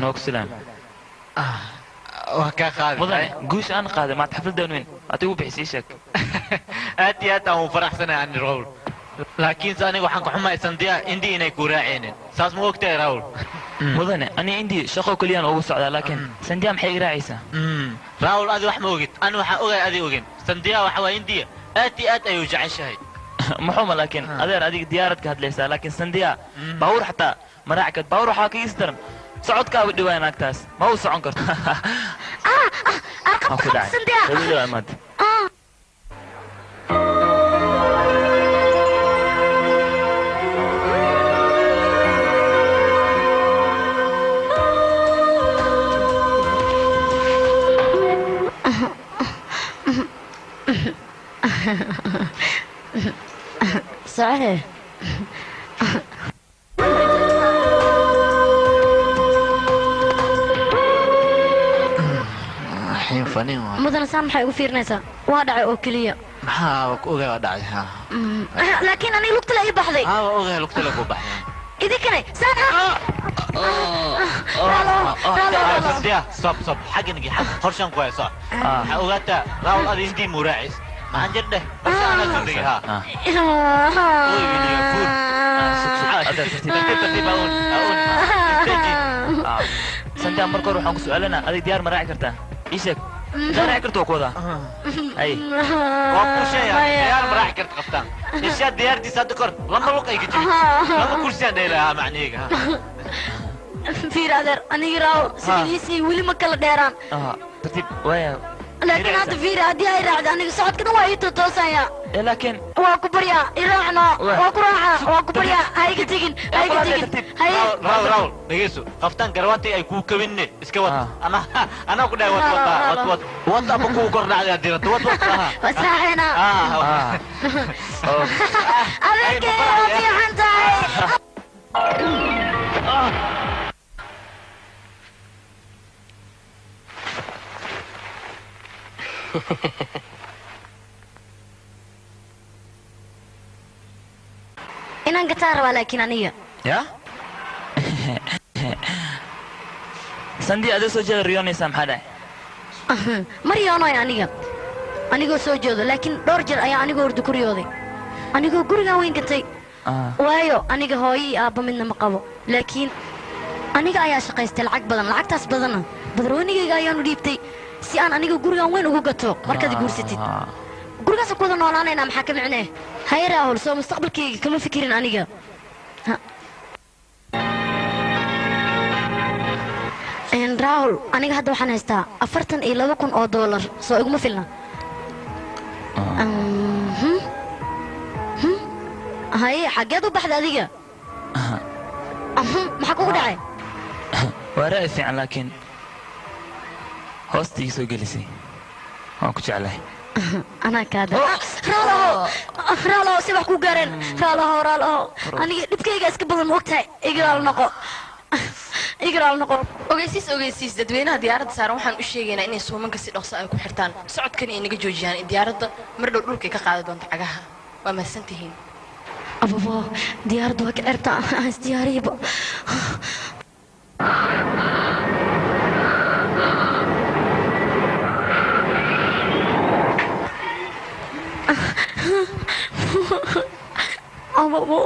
نوك سلام وكا خالد مدن قوش أنا قادم ما تحفل دونين أتيو بحسيشك أتي أتا فرح سنة عن راول لكن سأني وحنك حما إسنديا إندي إني كوراعين ساس مو وقت راول مدن أنا عندي شقة كليا أو سعودة لكن سنديا محي راعيسة راول أدي وح موجود أنا وح أوجي أدي أوجين سنديا وحوا إنديا أتي يوجع الشهي محومة لكن أدير أديك ديارتك هاد ليسا لكن سنديا باور حتى مراعكت باور حاكي يسترن سعود كاو دوين أكتاس ما هو سعون كرت أركب سنديا هذا أمد صحيح حين فني مدن سامحة يغفر نسا وادع أوكلية ما أوجي وداعي ها لكن أنا لقت له بحذي أوجي لقت له بحذي إذا كني سامحة سنديا صب حاجة نجي حاجة خرشان كويسة أوجي راول أدي إندي مراعيس ما عندك ده بس أنا سندي ها سندي مركو روح عنك سؤالنا هذه ديار مراعي كرتا إيشك مراعي كرتو كودا أي وكل شيء ديار مراعي كرت قفتان إيش ديار دي صدقر لما لقى يجي لما كل شيء ده معنيك في رادر أنا يراو سيديسي ولي مكلا ديران ترتيب ويا لكن هذا في رادي هاي راد أنا صعد كده وايد توسايا لكن واكبريا يراعنا واكبريا هاي كتيجين هاي راول نجيسو قفتان كرواتي أي كوك مني إسكوت أنا كده وات أبغى كورنا على ديرت وات وساحنا أنا كده في حنتاي إن قتار ولكن أنية يا سندي أدو سوجي ريوني سامحة مريانو يا أنية أنيقو سوجي لكن دورجر أي أنيقو أردو كريودي أنيقو قرقا وين كنتي وايو أنيقو هوي أبا منا مقابو لكن أنيقو أيا شقيستي العق بدن العق تاس بدنا بدرونيقو أيانو ديبتي si aan aniga gurigan weyn ugu gato markaad guursatid gurigaas ku wada noolaanayna maxaa ka micnee hayra hol soo mustaqbalkayga kama fikirin aniga raul aniga hadda waxaan haystaa $42,000 soo iguma filna haye xageed u baxda adiga maxaa kugu dhacay waa ra'yi fiican laakiin هوستي سو جلسي هو كجعله أنا كذا رالو سبح كوجرن رالو أنا نبكي جالس قبل وقتها إجرال النقو ogeysiis dadweynaha diyaaradda saaran waxaan u sheegaynaa inay suumanka si dhaqso ay ku xirtaan socodkan inaga joojiyaan in diyaaradda mar dhow dhulka ka qaadi doonto cagaha waa mahadsantihiin ababa diyaaraddu waa ka cirtaa isdiyaariba أبابو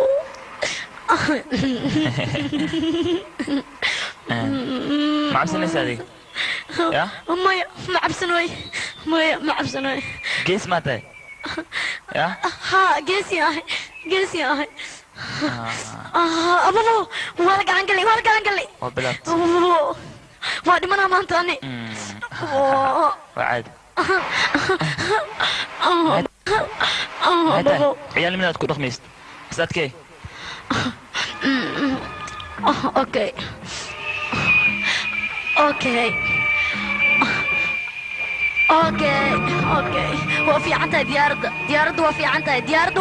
معبسن ليس هذه يا مايا معبسن وي قيس ماتي يا ها قيس يا هاي أبابو والك عنقلي وبلغت أبابو وادي منا ما انتاني وعاد عيال منها تكون خميس سات كي اوكي وفي عنتها ديارد وفي عنتها ديارد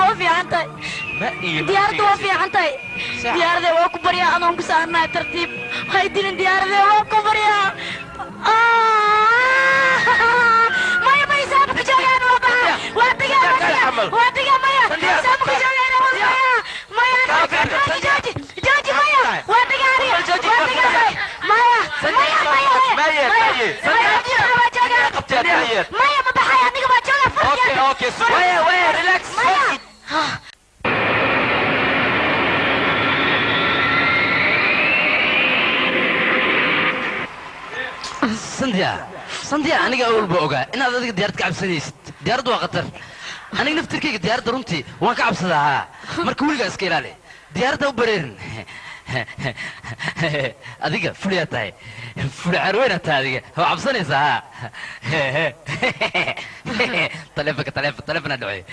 وكبر يا انا مسانا ترتيب هايدين ديارد وكبر يا ما يسابك جايان واتقى ما يسابك جايان ما جاجي ما واتقى maya ma baxay aniga baa jooga fadhiya اوكي ويا ريلاكس سنديا أنا أقول بوجا إن هذا ديارة كعب سديس ديارة وقطر أنا نفتكر كي ديارة رنتي وأنا كعب سداها مركول جالس كيرالي ديارة وبرين أديك فليتاي فلي عروينة تاديك هو عبسني سها طلبك ندعي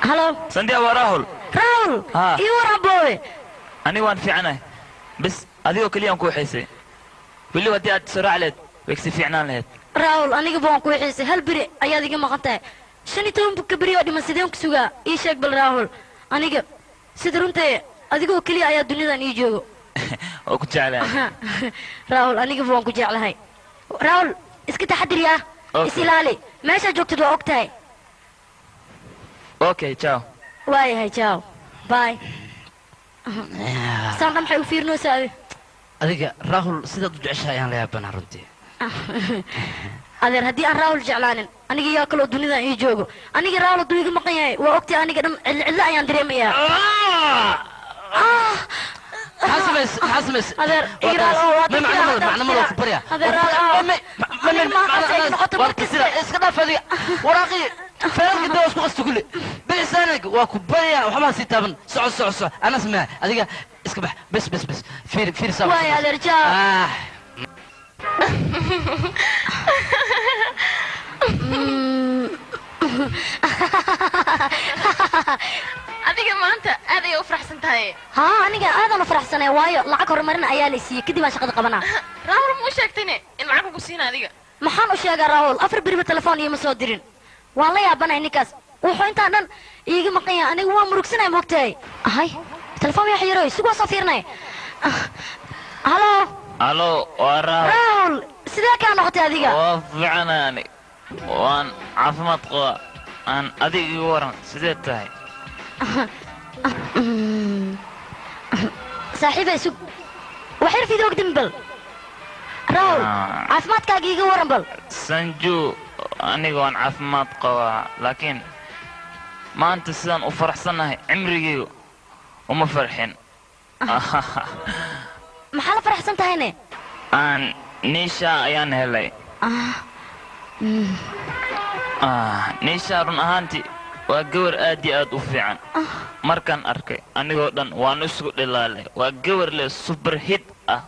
هلو سنديا وراهول راول ايوه ربوي أنا وان في عنه بس أذيو كل يوم كوحيسي واللي ودي أتسرع لك ويكسي في عنان لهت راول أنا قبون كويسي هل بري أيادي كما قطع شني توم بكبري ودي مسديهم كسوغا إيشاك بالراول أنا قب سدرونتي أذيكو كلي أياد دنيا نيجو وكنت على راول أنا قبون كوجي على هاي راول اسكت تحدري يا إسلالي ماشي جوكت دو أوكتاي أوكي تشاو واي هاي تشاو باي سان maxay u fiirnoosaa adiga Rahul sida u jeceshahay aan la yaabana runtii adeer hadii aan Rahul jeclaanin aniga yaa kale dunida ii joogo aniga Rahul duniga maqan yahay waa ogtay aniga dhan cilla ayaan dareemayaa حاسمس adeer igraal oo waa macna ma loo ku bariya adeer iska dhaaf adiga waraaqi فعلا كده واسكو قصتكلي بلسانك وكبايا وحما سيتابن سعو انا اسمع اديك اسكبح بس فير سوا واي هذا رجال adiga maanta aad ay u faraxsan tahay ها aniga aad aan u faraxsanay waayo lacag horumarin ayaa la siiyay kadib aan shaqada qabanaa Rahul ma sheegtayne in lacag ku siina adiga maxaan u sheegaa Rahul afar biri telefoon iyo ma soo dirin waan la yaabanay ninkaas wuxuu inta dhan iiga maqan yahay aniga waa murugsanay moogtay ahay telefoon yaa xiriiray suuqa soo fiirnay halo Rahul sidee ka noqotay adiga waa fiicanaani waan caafimaad qaba aan adiga iga waran sidee tahay saaxiibay sug waxay fiido gdimbal Rahul caafimaadkaaga iga waran bal sanju aniga waan caafimaad qabaa laakiin maanta sidaan u faraxsanahay cimrigeyga uma farxin maxaa la faraxsan tahayne aan niisha ayaan helay niisha run ahaantii waa gawar aad iyo aad u fiican markaan arkay anigoo dhan waan isugu dhilaalay waa gawar leh super hit ah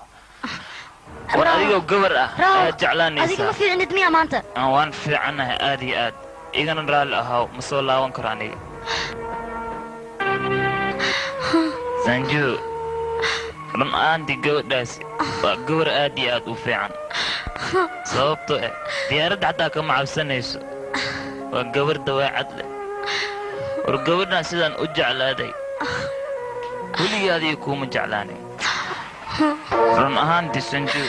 war adigoo gawar ah aad jeclaanaysaa adiga ma fiicnid miya maanta waan fiicanahay aad iyo aad igana raalli ahaw ma soo laaban karo aniga sanju run ahaantii gabadhaasi waa gawar aad iyo aad u fiican sababtoo ah diyaaradda xataa kama cabsanayso waa gawar dawaacad leh war gabadhan sidaan u jeclaaday weligii adiga kuuma jeclaanay run ahaantii sanju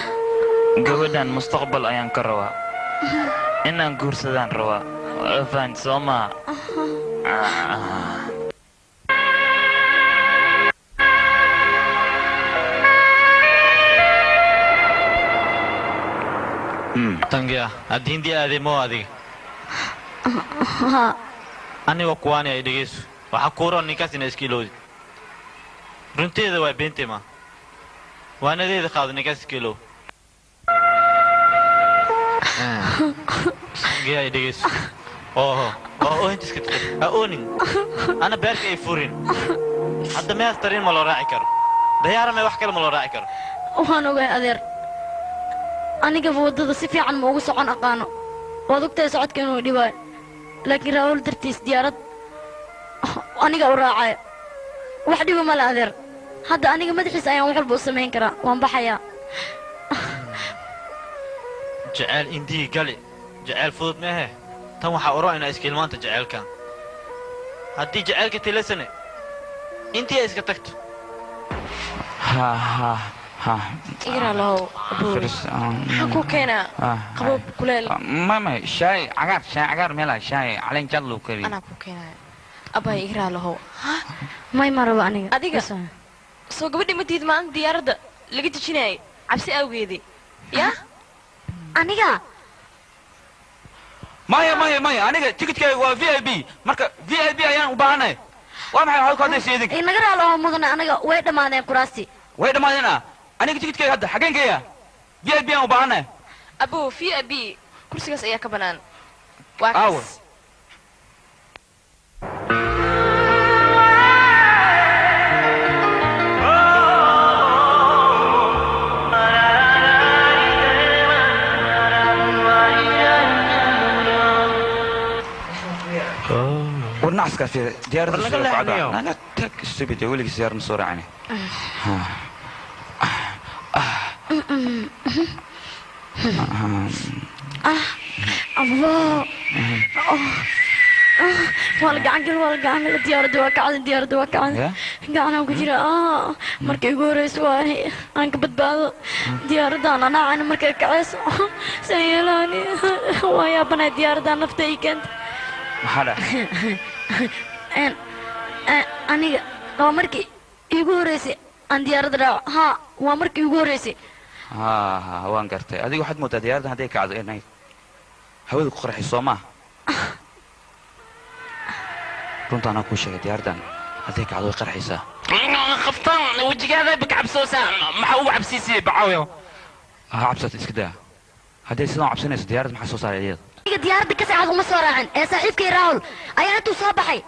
gabadhan mustaqbal ayaan ka rabaa inaan guursadaan rabaa waa fahant soo maha tangiya addiintii aademo adiga anigoo kuwaani ay dhegayso waxaa kuuroon ninkaas ina iskiilowdi runteeda waa beentay ma waanadeeda qaado ninkaas iskiilow tangiya ay dhegayso oo inta iska taqi ha oonin ana beerka ay furin hadda mees tariin ma loo raaci karo dayaarame wax kale ma loo raaci karo waxaan ogahay adeer anigaba waddada si fiican ma ugu socon aqaano waad ogtahay socodka inuu dhibaayo laakiin Rahul dartiis diyaarad aniga u raacay wax dhiba ma la adeer hadda aniga madaxiis ayaan wax walba u samayn karaa waan baxayaa jacayl indii gali jacayl fudud mehe tan waxaa oro inaa iska ilmaanta jacaylkan haddii jacaylka tilasane intii ay iska tagto igra lahow ku keena qabob kuleel mama shaay cagaar meela shaay caleen jadlu kari ana ku keena abay igra lahow may maraba aniga adiga soo gabadhi ma diid maan diyaaradda laga dejinay cabsi awgeedii ya aniga maya aniga ticketkayga waa VIP marka VIP ayaan u baahanay waa maxay waxa ku hadlaysa idin inaga raalo mudana aniga way dhamaadeen kuraasti way dhamaadeen aniga ticketkayga hadda xageenkaya VIP aan u baahanay abo VIP kursigaas ayaa ka banaan waa kaas والناس كافي ديار أنا تك استبيت أقول لك زيارة مصورة عني الله والله عنقل ديار دواك عن قاعنا وكجرا مركي غوريس واهي انك بدبال ديار دان انا مركي كعس سيلاني ويا بنا ديار دان نفتي كنت محلا aniga waa markii igu horeysay aan diyaaradda raaco haa waa markii igu horeysay waan gartay adiga waxaad moodaa diyaaraddan hadday kacdo inay hawada ku qarxi soo maaha runta anaa kuu sheegay diyaaraddan hadday kacdo way qarxaysaa khaftaan wejigaada bakcabsoosaa maxaa ugu cabsiisiyey bacaawiyo ha cabsata iska daa hadday sidaan cabsanayso diyaaradda maxaa soo saaray iyada diyaaradda ka saacad uma soo raacin ee saaxiibkay raahul ayaa intuu soo baxay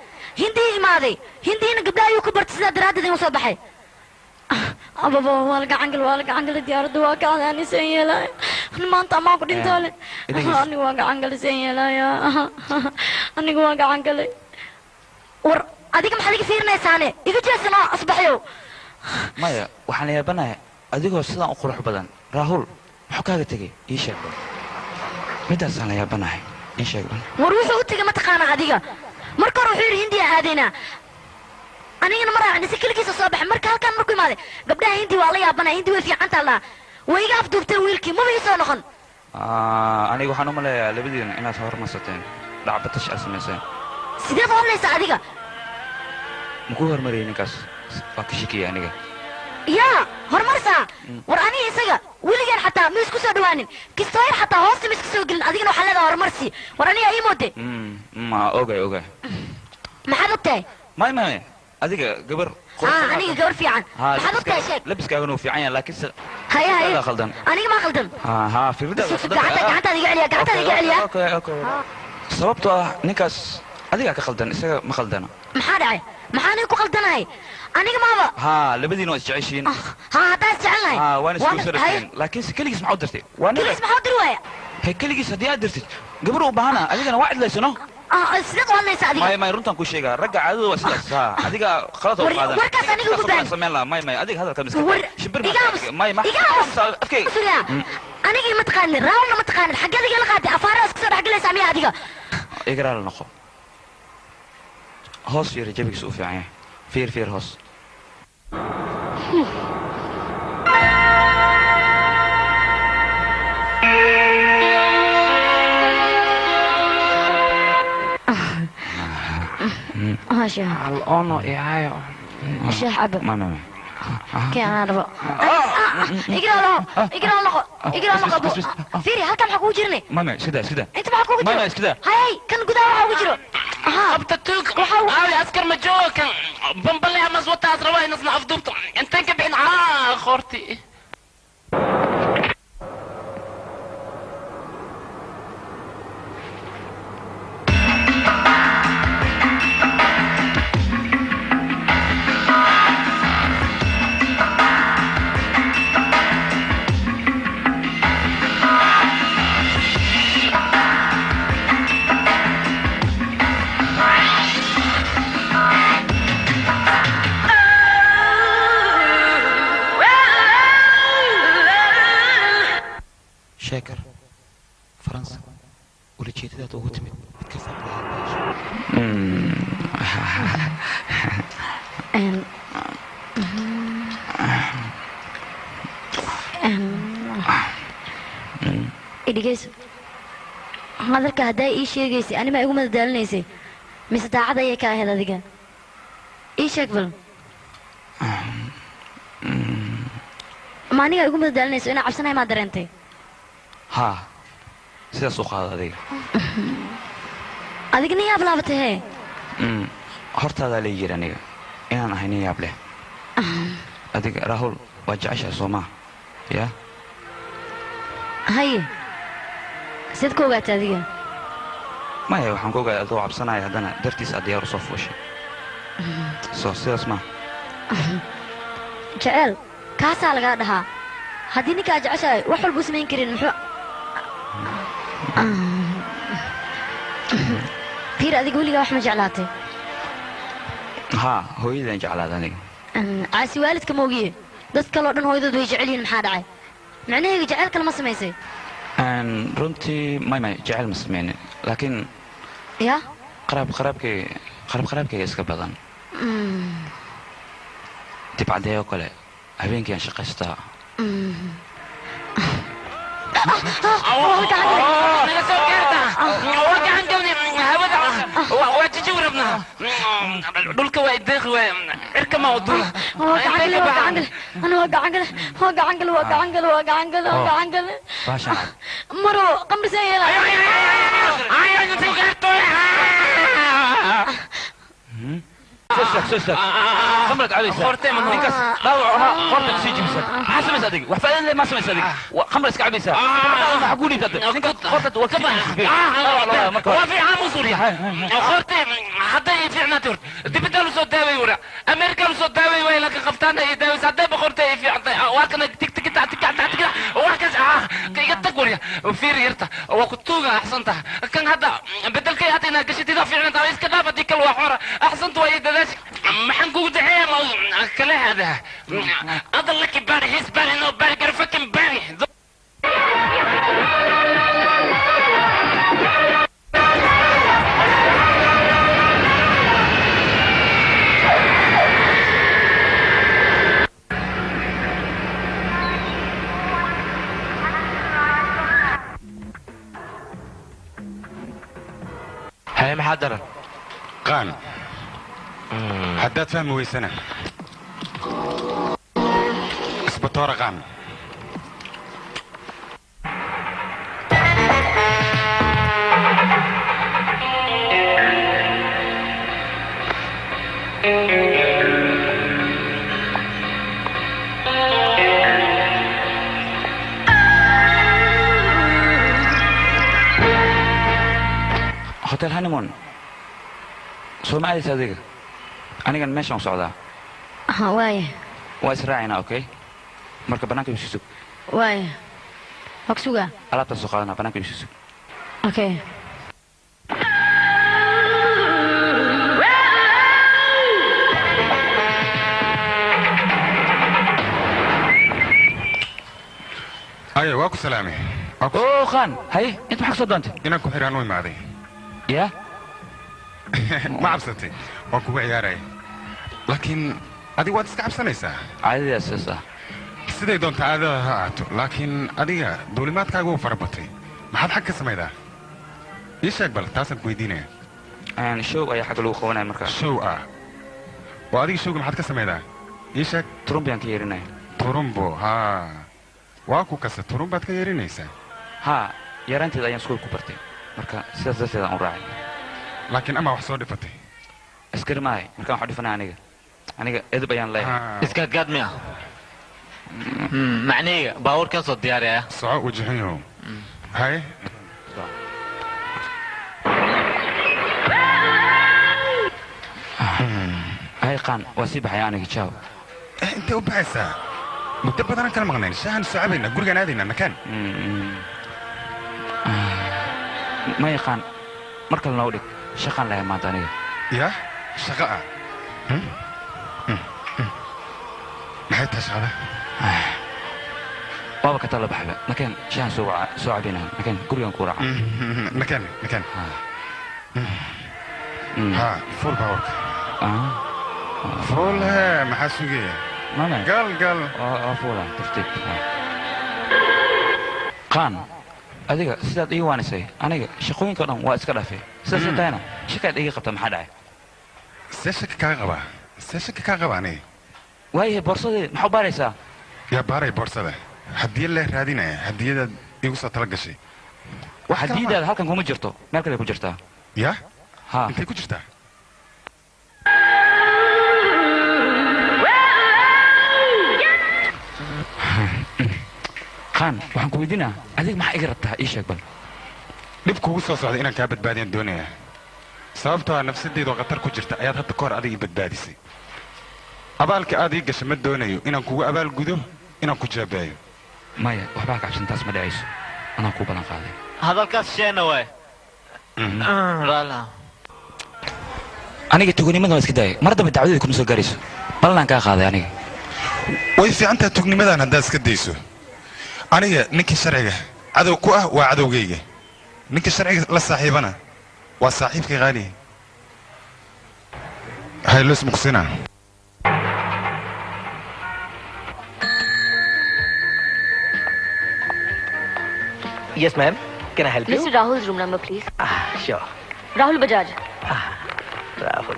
hindii imaaday hindiina gabdha ayuu ku bartay sidaa daraaddeed inuu soo baxay ababa waa la gacan galay diyaaradda waa kacday anisan yeelaya maanta amaa ku dhintaale aniga waa gacan galay san yeelaya aniga waa gacan galay war adiga maxaad iga fiirinaysaane iga jeesanoo asbaxyow maya waxaan la yaabanahay adigoo sidaan u qurux badan raahul muxuu kaaga tegay ii sheeg midaasaan la yaabanahay ii sheeg war wuxuu u tegay mataqaanaa adiga marka hore wuxuu yidhi hindiya aadaynaa anigana ma raacin si keligiisa soo baxay marka halkaan markuu imaaday gabdhaha hindi waa la yaabanaya hindi way fiicantaa laa way iga afduubteen wiilkii maba ii soo noqon aniga waxaan u maleeyaa labadiina inaad hormarsateen dhacbatash aad samayseen sideed odhanaysa adiga makuu hormariyay ninkaas waa ka shikiyay aniga yaa horumarsaa war aniga isaga weligeen xataa ma isku soo dhawaanin kistooyar xataa hoosta ma iska soo gelin adigana waxaa leedaha horumarsi war aniga ii moode ma ogay maxaad og tahay may adiga gabar aniga gabar fiican maxaad og tahay sheeg labiskaagana uu fiican yahay laakiin se haye khaldan aniga maa khaldan gacantaada iga celiya sababtoo ah ninkaas adigaa ka khaldan isaga ma khaldana maxaa dhacay maxaa aniga ku khaldanahay aniga maaba labadiina waa isjeceshiin haddaa isjecelnahay waana isku sarafeen laakiin se keligiis maxaa u dirtay keligiis maxaa u diri waaya keligiis haddii aad dirtid gabar u baahana adigana waa cidlaysano sideed odhanaysa adiga may runtaan kuu sheegaa ragga caadadu waa sidaas adiga khalad oo qaadan warkaas aniga ugu baan sameyn lahaa may adiga hadalka miska shimbir aniga ma taqaanin raawlna ma taqaanin xaggeed iga la qaaday afaaraas kasoo dhexgelaysaa miya adiga igaraala noqo hoos fiiri jabigiisa u fiican yahay fiir hoos الأونو إيهايو الشيخ عبد ما كان أنا اقرا له فيري هل كان حكوا جرني ما سيدا انت ما حكوا ما سيدا هاي كان قدام حكوا جرو abtatulk aawli askar ma joogo kan bambalay ama wataas rabaa inasna afduubto intaan ka bixin khoorti شاكر فرنسا ولا جيت ذات وتمت بتكفى idhigeyso hadalka haddaa ii sheegaysay anima igu madadaalinaysay mise daacad ayay ka ahayd adiga ii sheeg bal ma aniga igu madadaalinayso inaa cabsanahay maa dareentay ها sidaas u qaado adiga adiga nin yaab laabatay hee hortaadaa la yiri aniga inaan ahay nin yaab leh adiga raahul waa jeceshahay soo maa yaa haye sid ku ogaatay adiga maya waxaan ku ogaay adoo cabsanaya haddana dartiis aad diyaar u soo fuushay soo sidaas maa jecel kaasaa lagaa dhahaa haddii ninkaa jeceshahay wax walbuu samayn karin muxuu fiir adiga weligaa wax ma jeclaatay haa hooyadaan jeclaada aniga caasi waalidka moogiye dad kaloo dhan hooyadood way jecel yihiin maxaa dhacay macnaheega jecel kale ma samaysay runtii may jecel ma samaynin laakiin ya qaraabkayga iska badan dibcadeeyoo kale habeenkiiaan shaqaystaa dhulka waa ideeqi waay cirka ma udula maro qamrisaan yeela خمرك علي خورتين من ديكس ضاوعها خورتك سيجي بس حسب صدق وفعلا ما سمع صدق خمرك علي بس حقولي صدق خورتك وكبا وفي عام سوريا خورتين حتى يفعنا تور دي بدل صوت داوي ورا امريكا صوت داوي ولا كفتان يداوي صدق بخورتي في واكن تك تك تك تك وهكذا كيتك وريا وفي ريرتا وكتوغا احسنتها كان هذا بدل كي هاتينا قشتي فعلا تاع اسكدا بديك الوحوره احسنت ويد maxaan kugu daxeeya kale hada adal laki bari his bari no bari gar fucking bari هاي محضر قان haddaad fahmi weysana isbatoora qaan hotel honeymoon soo ma aadaysa adiga anigan meeshaan socdaa waaya waa israacinaa okay marka bannaanka isu sug waaya wag sugaa alaabtaan soo qaadanaa bannaanka isu sug okay aye waa ku salaamay oo khan haye inta maxaa ka soo doontay inaan ku xiraan u imaaday yaa ma cabsatay waan kugu ciyaaraya laakiin adiga waad iska cabsanaysaa caadadaas sidaas ah siday doonta caadada ha ahaato laakiin adiga duulimaadkaaga wuu fara batay maxaad xag ka samaydaa ii sheeg bal taasaan ku weydiinaya show ayaa xagga lagu qabanaya markaa show ah oo adiga showga maxaad ka samaydaa ii sheeg turumbiaan ka yeerinaya turumbo haa waa ku kasta turumbaad ka yeerinaysaa haa yaraanteeda ayaan iskuul ku bartay marka sidaas darteedaan u raacay laakiin amaa wax soo dhifatay askari maahay markaan wax dhifanaya aniga edeb ayaan leeyahay iska gaad miya macnayga baabuurkan soo diyaariya soco wajahanyahow haye hay qaan waa sii baxaya aniga jaaw intee u baxaysaa muddo badanaan kala maqnayn shaahan socabayna gurigaan aadaynaa makaan ma yaqaan mar kale noo dhig shaqaan lahay maanta aniga yaa shaqa ah maxay tahay shaqada waaba ka tala baxba makaan shahan soo cabayna makaan gurigaan ku raaca makaan ها فول باورك فول ها maxaa sugaya mama gal فول تفتيت qaan adiga sidaad ii waanisay aniga shaqooyinka dhan waa iska dhaafay sidaas intayna shaqaad iga qabta maxaa dhacay see shaka kaa qabaa aniga waayahay boorsadii maxaa baaraysaa yaa baaray boorsada haddii la raadinaya hadiyadaad igu soo tala gashay hadiyadaada halkan kuma jirto meel kale ku jirtaa yaa ha intay ku jirtaa qaan waxaan ku weydiinaa adig maxaa iga rabtaa ii sheeg bal dhib kugu soo socda inaan kaa badbaadiyaan doonayaa sababtoo ah nafsadayda oo khatar ku jirta ayaad hadda ka hor adiga ii badbaadisay abaalka aad ii gasha ma doonayo inaan kugu abaal gudo inaan ku jaabeeyo maya waxbaa kacabsan taas ma dhacayso anaan kuu balan qaaday hadalkaas sheena waay aniga tuganimadan waa iska daayay mar dambe dacwadeeda kuma soo gaarayso balanaan kaa qaaday aniga way fiican tahay tugnimadan haddaad iska dayso aniga ninkii sharciga cadow ku ah waa cadowgayga ninkii sharciga la saaxiibana waa saaxiibkay qaaliya haylos muqsina Yes, ma'am. Can I help you? Mr. Rahul's room number, please. Sure. Rahul Bajaj. Rahul.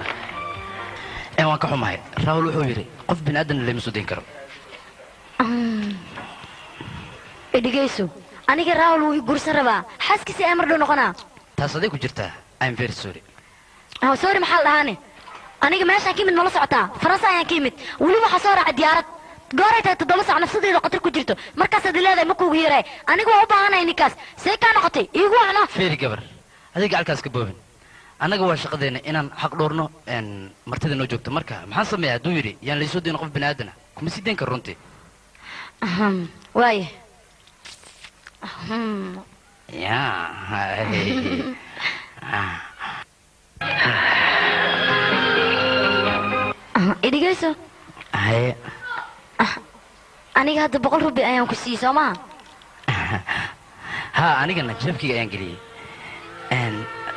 waan ka xumahay Rahul wuxuu yiri qof bin aadan lama soo deyn karo idhigayso aniga Rahul wuu gursan rabaa xaaskiisa ay mar dhow noqonaa taas aday ku jirtaa I'm very sorry sorry maxaa dhahaane aniga meeshaan ka mid nala socotaa Faransa ayaan ka mid wali waxa soo raacay diyaarad gooray tahay 7 saac nafsadeeda qatar ku jirto markaas aad leedahay ma kuugu yeeray aniga waa u baahanahay ninkaas see ka noqotay iigu wacno feeri gabar adiga halkaas ka boobin anaga waa shaqadeena inaan xaq dhoorno martida noo joogto marka maxaan sameeyaa hadduu yidhi yaan laysoo deyn qof bini'aadana kuma sii deyn karo runtii waaye idhigayso aniga hadda 100 rubi ayaan ku siiyey soo maha ha anigana jeebkayga ayaan geliyey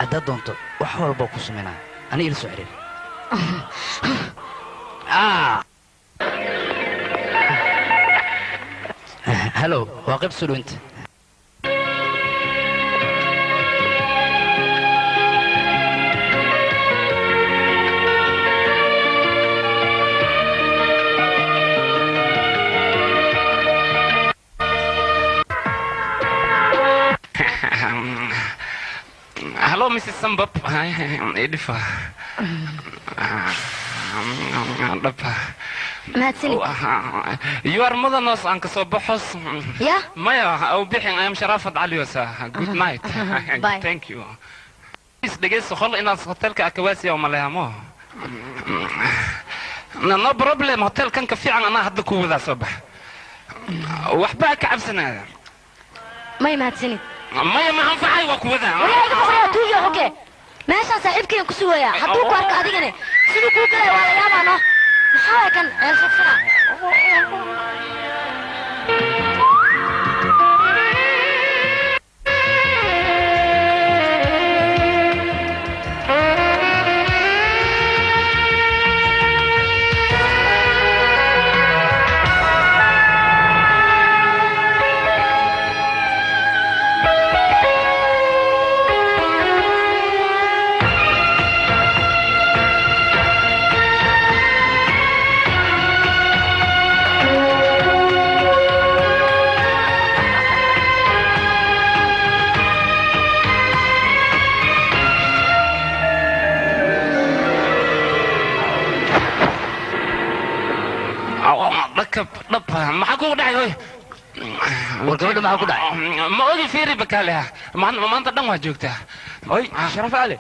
haddaad doonto wax walba ku sameynaa aniga ila soo xiriir hello waa qayb soo dhaweynta Hello, Mrs. Sambap. Edifa. You are mother nurse and Kasobos. Yeah? Maya, I'll be I am Sharafat Aliosa. Good night. Bye. Thank you. Please, the guest hall in our hotel Kakawasi or Malayamo. No problem. Hotel can cafe and I had the cool with us. Wahbak Absana. My Matsini. maya ma anfacay waa kuwada wariga boqorada tuuyo hoge meesha saaxiibkeen ku sugaya hadduu ku arko adigane sidoo ku galay waa la yaabano maxaa kan shaqsana maxaa kugu dhacay war gabadha maxaa ku dhacay ma ogi fiiri bakaaleha maanta dhan waa joogtaa oy sharaf ali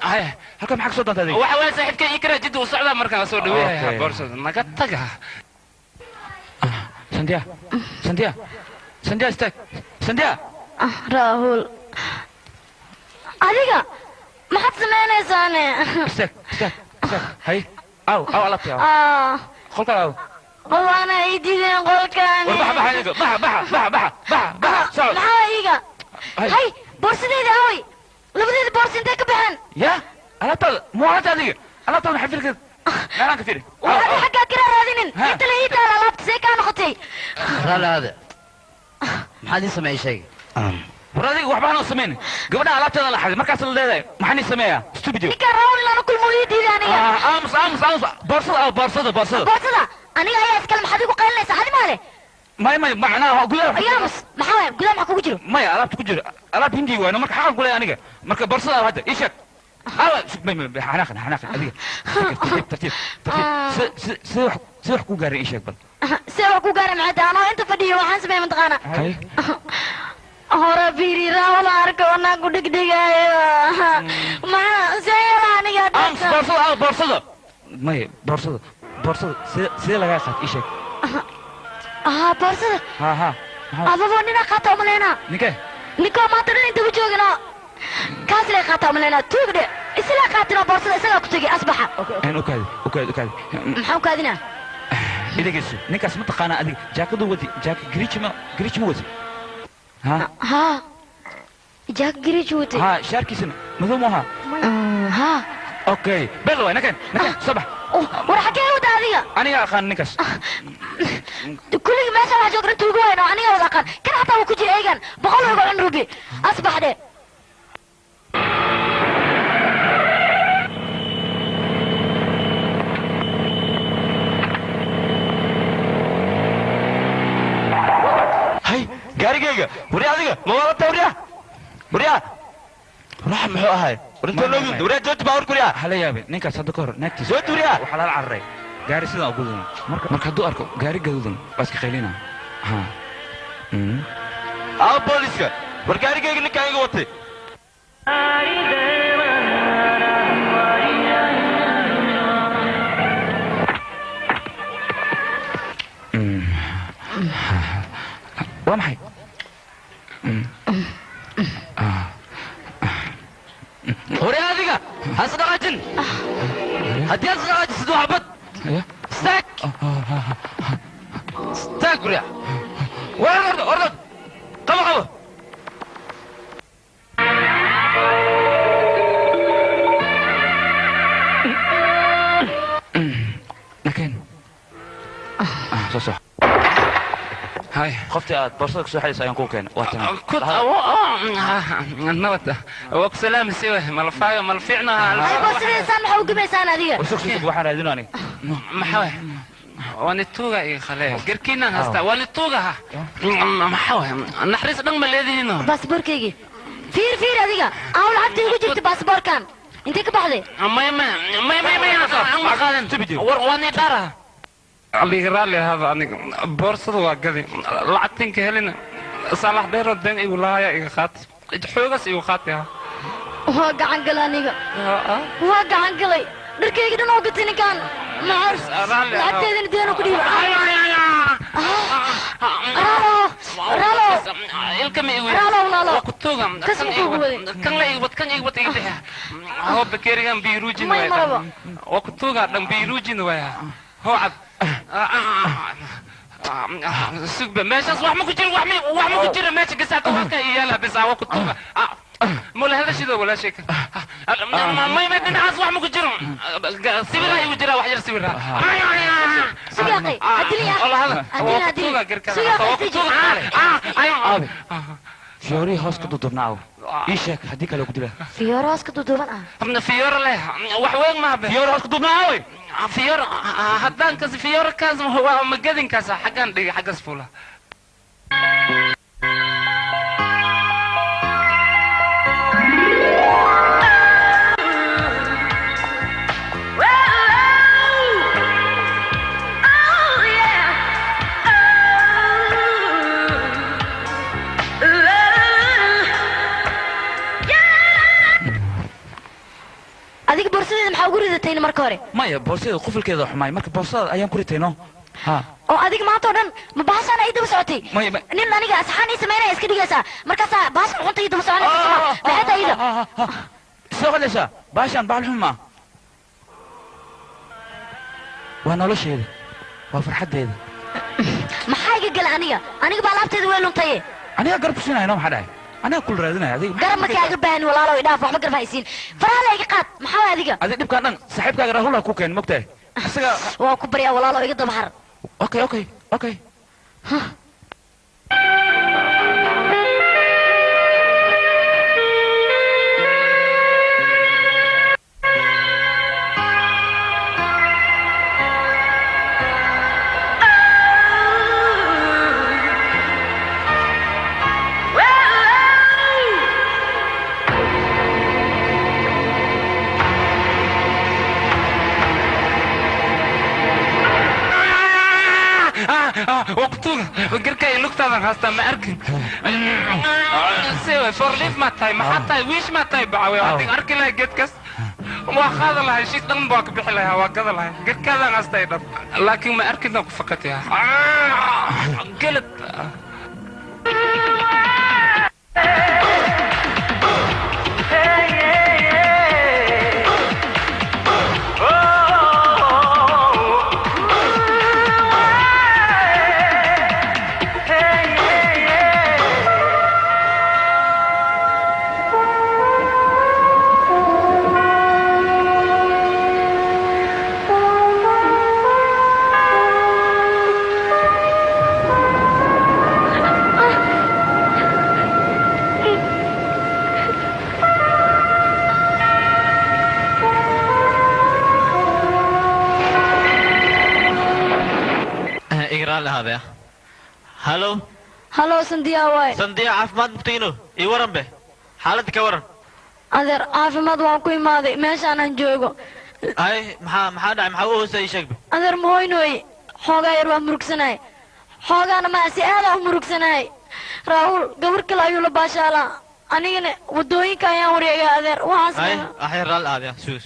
halka maxaa ka soo dantay waxa waa saaxiibka ii kara jidda u socdaa markaan soo dhaweeyahay boorsada naga taga Sandhya Sandhya Sandhya istaag Sandhya Rahul adiga maxaad sameynaysaane istaag hay aw alabta qolka aw وانا ايدي نقول كان بح معايا هاي بورصتي هاي لبدي بورصتي انت كبحن يا انا طل مو هذه انا طل حفل كده انا كثير وهذا حقك كده راضين انت اللي هيك على لابت زي كان اختي لا هذا ما حد يسمع شيء ورادي وحبانا سمين قبل علابتنا لا حاجه مركز الليله ما حد يسمعها استوديو كراون انا كل مريد يعني امس بورصه بورصه انا يا اسكلم حد يقول لي هذه ماله ما معناها قدام يا بس محاوي قدام حكوا جرو ما ألعب تكجر ألعب هندي وأنا مرك حاجة أقول أنا مرك برصة هذا إيشك ألا ما حناخن أديك ترتيب سوح كو قاري إيشك بل سوح كو قاري معدا أنا أنت فديه وحان سمي منطقانا هورا بيري راولا أركو أنا قدك دقايا ما سيلا أنا أمس برصة ما برصة سيلا لغاية خات إيشك برصة ها أبا بونينا خاطة ملينا نيكو ما ترين انت بجوغنا كاسلي خاطة ملينا توقدي إسلا خاطنا برصة إسلا كتوغي أصبح أوكي محاو كادنا إذا قلت نيكا اسمه تقانا أدي جاك ودي جاك جريتش ودي ها جاك جريتش ودي ها شاركي سنة مذومها ها اوكي بلوي نكن صباح وراح كي ودا هذه انا اخان نكس كل ما سمع جوكر انتو وينو انا ولا كان حتى هو كجي ايغان بقول له عن روبي اصبح ده هاي gaarigayga wari adiga ma wada wariya راح محو هاي ورنت لوجن وريا جوت باور كوريا هلا يابي نينكا صدقور نكتي جوت وريا وحلال عري gaari sida ugu gudan marka haduu arko gaari gaduudan baska qaylina ha booliska war gaarigayga ninka iga watay waa maxay hore adiga hasdaqajin haddii hasdaqajisid waa bad استاك استاك وريا وين ارض قبل لكن صح هاي خفتي aad boorsadka soo xayis ayaan ku keen waatan كنت نوت وقت سلام سوى ما الفعنا اي بوسري سان حو قبيسان هذه وسوق waxaan raadinani maxaa wanituuga iyo khaleeyo garkiina hasta wanituuga maxaa naxriis dhan ma leedihino baasaboorkaygi fiir adiga aan lacagta igu jirta baasaboorkan intee ka baxday ma qaadan war wani dara aligraali hada aniga boorsada waa gadi lacagtinka helina salax dheero dan igu laaya iga qaat xoogas igu qaataya waa gacan galay aniga waa gacan galay dharkayga dhan oo gatay ninkan معرس لعبتين دينو كديب رالو الكمي رالو وكتوغا كان لا يوت كان يوت يدها هو بكيريان بيروجين وكتوغا دم بيروجين ويا هو عد سوق ماشي صح ما كجير wax ma ku jira meesha gasaaka halka iyala bas waa ku tuuga مول هذا شيء ولا شيء ما يمدنا عاص واحد ممكن جرم سبيرها يوجرها واحد سبيرها سياقي أدلي والله هذا سياقي فيوري هاس كدو دبناو إيشك هديك لو كدله فيوري هاس كدو دبنا فيور له وحوين ما به فيور هاس كدو دبناو فيور هدان كذا فيور كذا هو مجدين كذا حقان دي حق سفولة adiga boorsadeeda maxaa ugu ridatayna marka hore maya boorsadeeda qufulkeeda xumaay marka boorsada ayaan ku ritayno ha oo adiga maanta oo dhan ma baashaan ay daba socotay nin aniga asxaan ii samaynaya iska dhigaysaa markaasaa baashan xunta ii daba soconaysa maxay iyada soo qadaysaa baashaan baal xuma waa nolosheeda waa farxaddeeda maxaa iga gala aniga baa laabteeda way luntaye aniga garab ku siinayno maxaa dhahay أنا كل رادنا هذه قرب ما كان بان ولا لا يدافع ما قرب هيسين فرالة يقات محاول هذيك هذا دب كان صاحبك أقرأه له كوكين مقتى وكبريا ولا لا يقدر بحر أوكي وقتوها وقركا يلوكتا هاستا ما أركن سوي فورليف ما تاي ما حتى ويش ما تاي بعوي وعدين أركن لها قد كس وأخذ لها شيء تنبوك بحلها وأخذ لها قد كذا ناس لكن ما أركن لك فقط يا قلت هذا هلو هلو سنديا واي سنديا عافماد متينو اي ورن به حالتك ورن adeer caafimaad waan ku imaaday meeshaan joogo ay maxaa dhacay maxaa u hoosay sheeg adeer mooynoy xoogaa yar waa murugsanahay xoogaana ma si aad u murugsanahay raahul gabar kale ayuu la baashaalaa anigana wadooyinka ayaan wareegay adeer waxaas ay raal aad suu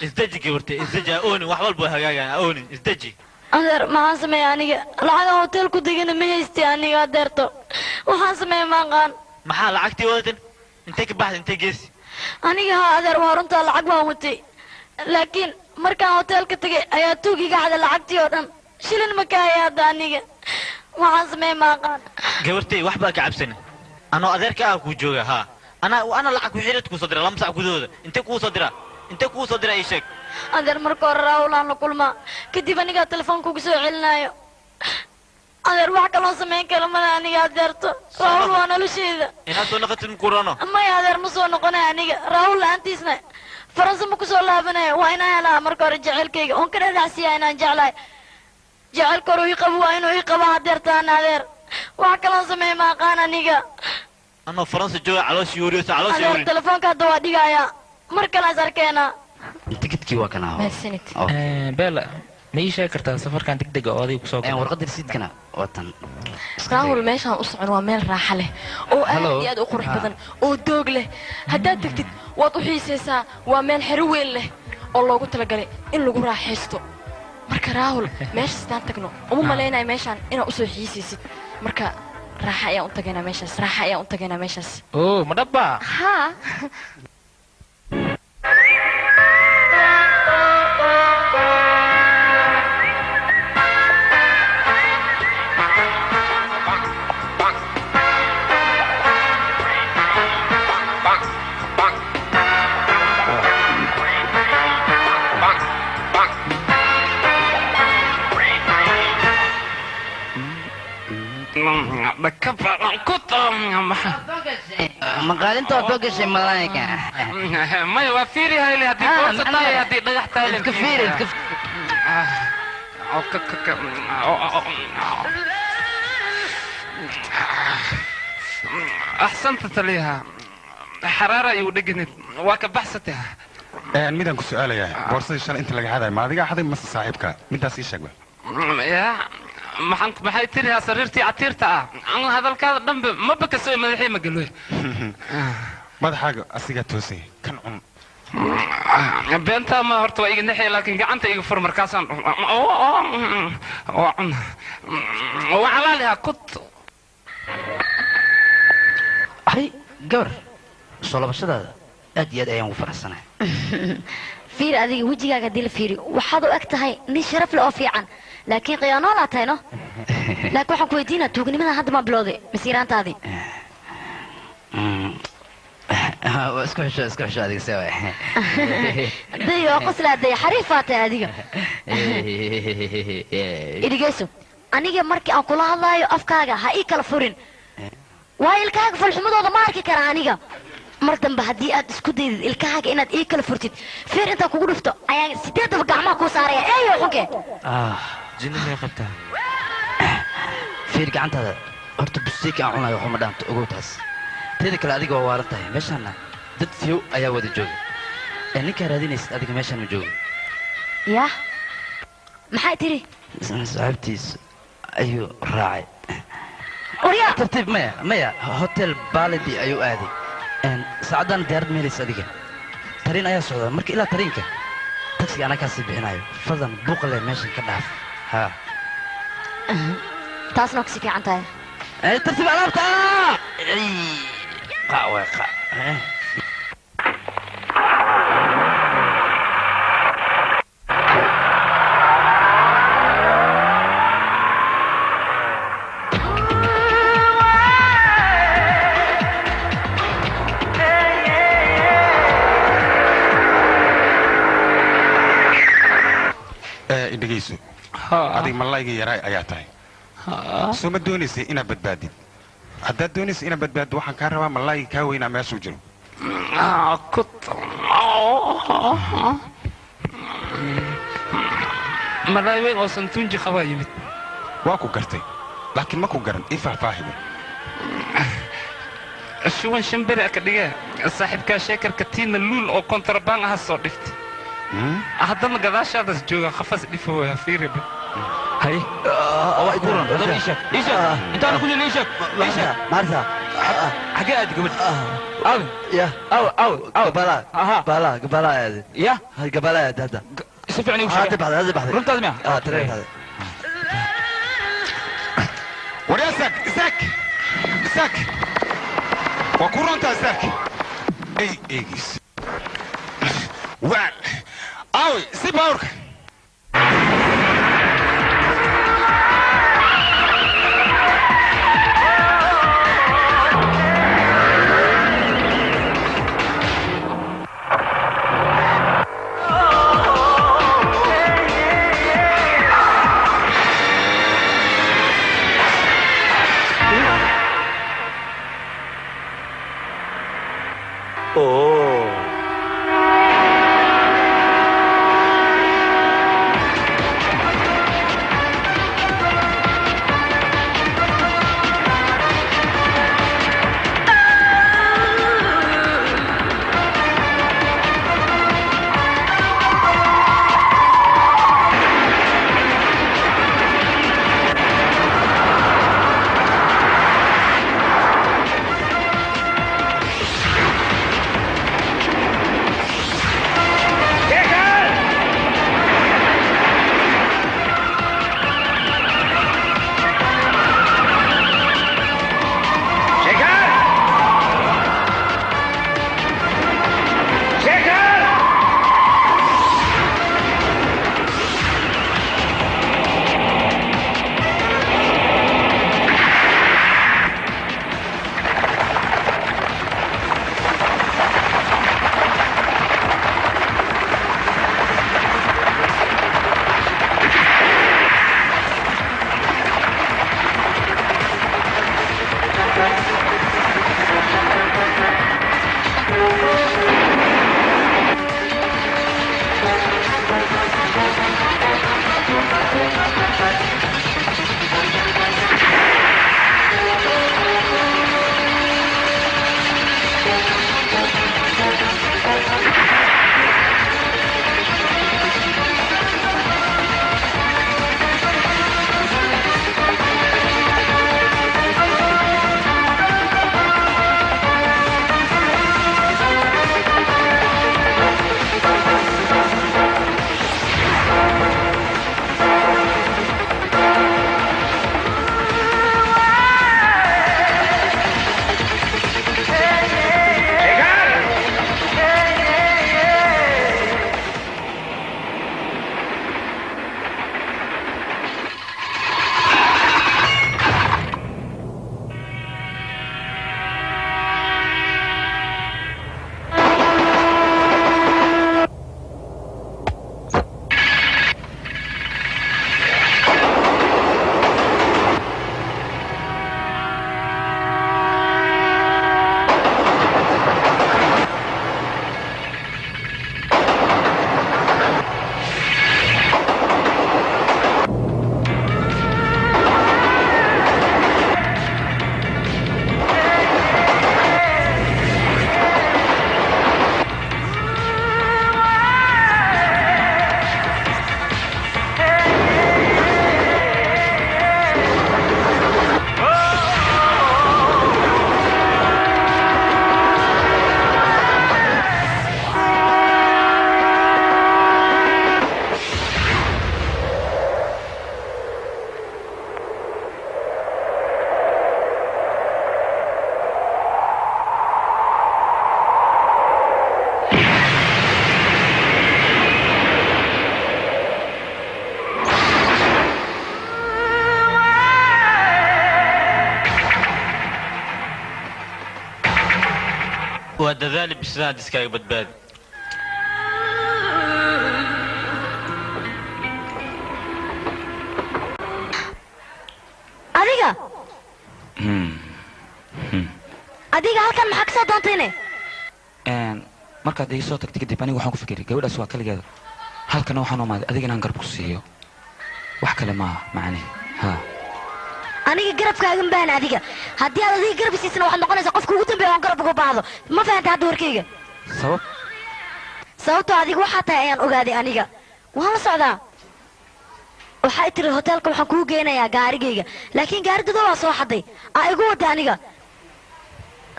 isdaji gabartay isdaji ooni wax walba hagaagan ooni isdaji adeer maxaan sameeyaa aniga lacag hotel ku degana ma haystay aniga adeerto waxaan sameeyaa maaqaan maxaa lacagtii wadatin intee ka baxday intee geesi aniga ha adeer waa runtaa lacag waan watay laakiin markaan hotelka tagay ayaa tuugiga xaday lacagtii oo dhan shilin ma ka hayaa hadda aniga waxaan sameeyaa maaqaan gabartay wax baa ka cabsana anoo adeerka ah ku jooga ha ana lacag ku xiriirad ku soo dira lama sac gudooda intee ku soo dira ii sheeg adeer marka hore raawlaan la kulmaa kadib anigaa telefoonka ugu soo celinaayo adeer wax kaloo samayn kara mana aniga adeerto raawul waa nolosheeda inaad soo noqotid mukurano maya adeer ma soo noqonay aniga raawul la-aantiisna faransa ma ku soo laabanayo waa inaan helaa marka hore jaceylkayga oon ka dhadhacsiyaa inaan jeclahay jaceylka hore ii qabo waa inuu ii qabo adeertaan adeer wax kaloo sameey ma aqaan aniga anoo faransa jooga caloosh yuuriyosa caloosh yuuriyo adeer telefoonka hadda waa dhigayaa mar kale is arkeenaa tikidkii waa kana bela ma ii sheegi kartaa safarkan degdega oo adiga kusoo warqadda rasiidkana watan raahul meeshaan u socon waa meel raaxa leh oo aad iyo aad u qurux badan oo doog leh haddaad tagtid waad u xiisaysaa waa meel xero weyn leh oo loogu talagalay in lagu raaxaysto marka raahul meeshaas haddaan tagno uma malaynayo meeshaan inaad usoo xiisaysid marka raaxa ayaan u tagaynaa meeshaas oo ma dhaba haa مقالنت وفوقش الملايكة ما يوفيري هاي اللي هدي فرصة تاي هدي ضيح تاي كفير أحسنت تليها حرارة يودقني واكب بحثتها midaan ku su'aalayaa boorsada shalay inta laga haday ma adiga haday mase saaxiibka midaas ii sheeg يا maxay tirihaa sariirtii catiirta ah hadalkaada dhanbe ma bakaso madaxii ma galoy madaxaaga asigaa toosay kan cun beentaa ma horta waa iga naxay laakiin gacanta iga fur markaasaan waa cun waa calaalihaa kut hay gabar soo labashadaada aad iyo aad ayaan ugu faraxsanahay fiir adiga wejigaaga haddii la fiiriyo waxaad u eg tahay nin sharaf leh oo fiican laakiin khiyaanoolaa tahay no laakiin waxaan ku weydiinaa tuugnimada hadda ma bilowday masiiraantaadii isku xisho adiga se day oo qoslaa day xariifaa tahay adiga idhigeyso aniga markii aan kula hadlaayo afkaaga ha ii kala furin waayo ilkaaga falxumadooda ma arki kara aniga mar dambe haddii aad isku daydid ilkahaaga inaad ii kala furtid feer intaan kugu dhufto ayaan 8 gacmaha kuu saaraya eeyo xunke jinni may qabtaa feer gacantaada horta busteeki aan cunayo waxuma dhaanto ogow taas teeda kale adiga waa waalan tahay meeshaana dad fiyow ayaa wada jooga ninkaa raadinaysid adiga meeshaan ma joogo yah maxay tiri saaxiibtiis ayuu raacay waryaa tartiib maya hotel baladi ayuu aaday saacaddan diyaarad meelaysa adiga tariin ayaa socda marka ilaa tariinka taksiga anaa kaasii bixinayo fadlan buuqle meeshan ka dhaaf ha taasna kasi fiican tahay tartiib alaabta dhegayso adig malayga yaraay ayaa tahay soo ma doonaysay inaad badbaadid haddaad doonaysa inaad badbaadid waxaan kaa rabaa malayga kaa weynaa meeshuu jiro malaay weyn oo santuunji qabaa yimid waa ku gartay laakiin ma ku garan ii faahfaahiba shuwan shambere ka dhigee saaxiibkaa sheekarka tiina luul oo kontrabaan aha soo dhiftay haddana gadaashaadaas jooga khafas dhifo waa fiiriba hay waa iguran hadaba ishak intaana kulli ishak maarta xagee aad gabadh aw ya aw gabala aad ya gabala aad hadda si fiican u sheeg hada baxday runtaad miya tare hada waryaa isaak waa ku runtaa isaak eegis waa awi si baawrka ودذالي بسناد اسكاي بدباد adiga adiga halkan maxaa ka soo doontayne markaad iga soo tagtay kadib aniga waxaan ku fikiray gabadhaas waa kaligeeda halkana waxaan umaaday adiga inaan garab ku siiyo wax kale maaha macne ha aniga garabkaagan baan adiga haddii aad adiga garab siisana waxaad noqonaysaa qofka ugu dambeeya oon garab uga baahdo ma fahanta hadda warkayga sababtoo adiga waxaa tahay ayaan ogaaday aniga waan la socdaa waxay tiri hoteelka waxaan kuu geenayaa gaarigayga laakiin gaaridooda waa soo xaday aa igu wada aniga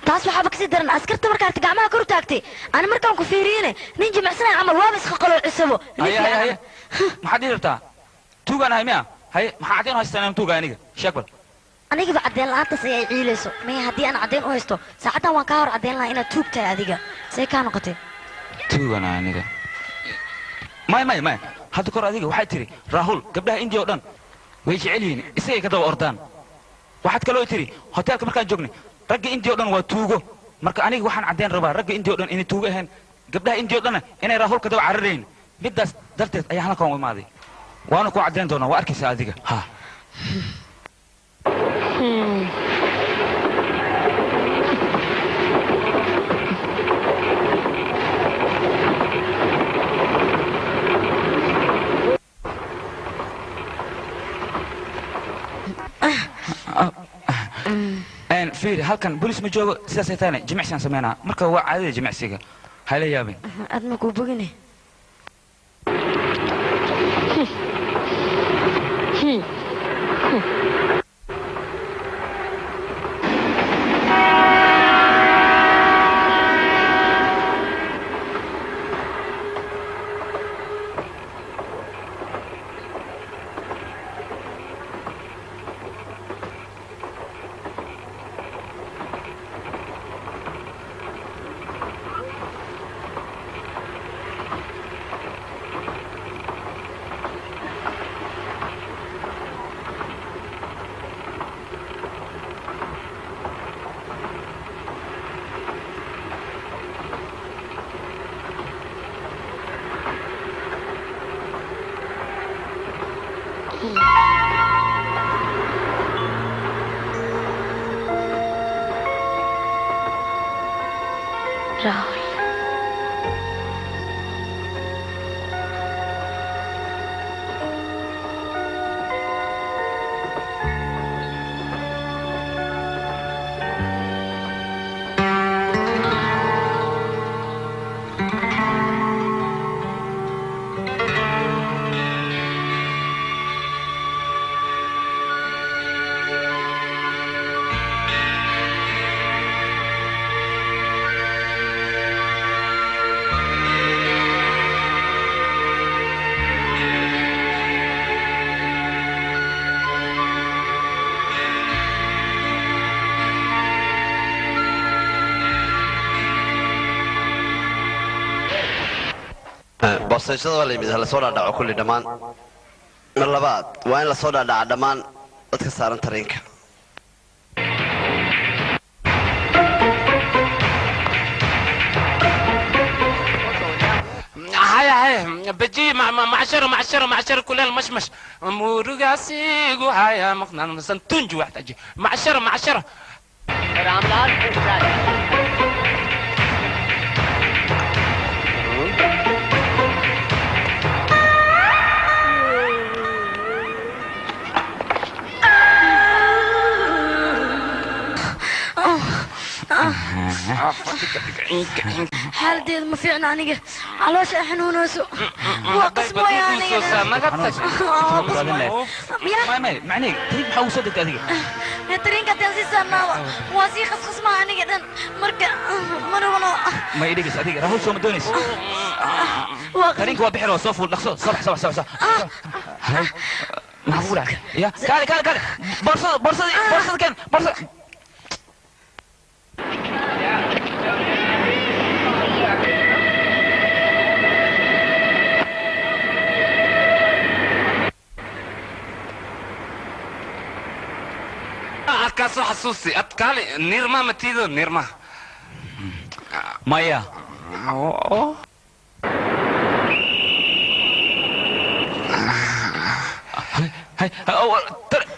taas waxaaba kasii daran askarta markaarta gacmaha kor u taagtay ani markaan ku fiiriyene nin jimicsanaya camal waaba isqaqaloo cusabo maxaad ii rabtaa tuugaan ahay miya haye maxaa caddayn u haystaan tuuga aniga sheeg bal anigaba caddayn la'aantaas ayay ciilayso maya haddii aan caddayn u haysto saacaddan waan kaa hor caddayn lahaa inaad tuug tahay adiga say kaa noqotay tuugan aniga maya hadda kor adiga waxay tiri raahul gabdhaha indiya oo dhan way jecel yihiin isagay ka daba ordaan waxaad kaloo tiri hoteelka markaan joognay ragga indiya oo dhan waa tuugo marka aniga waxaan caddayn rabaa ragga indiya oo dhan inay tuugo ahayn gabdhaha indiya oo dhanna inay raahul ka daba cararayn middaas darteed ayaa halkan u imaaday waana ku caddayn doonaa waa arkaysaa adiga ha fiiri halkan bolis ma joogo sidaasay tahayna jimicsiaan sameynaa marka waa caadada jimicsiga hayla yaabin aad ma kuu bogine Rahul. boosashada waa la yimid hala soo dhaadhaco kulli dhammaan mar labaad waa in la soo dhaadhaca dhammaan dadka saaran tareenka هيا بجي معشرة كل المشمش مورغاسي هيا مقنع سنتنج واحد اجي معشرة रामलाल حالدي ما في عنانية علاش حنون وسو وقسمو يعني ما معني تريك محاول صدق هذه يا ترين كتنسي سنة واسي خص ما عني كده مركا مرونا ما يديك هذه راهو شو مدونيس ترينك وبحر وصوف والنقص صبح معقولة يا كاري برصة كان برصة كاسو حسوسي اتكالي نيرما متيدو نيرما maya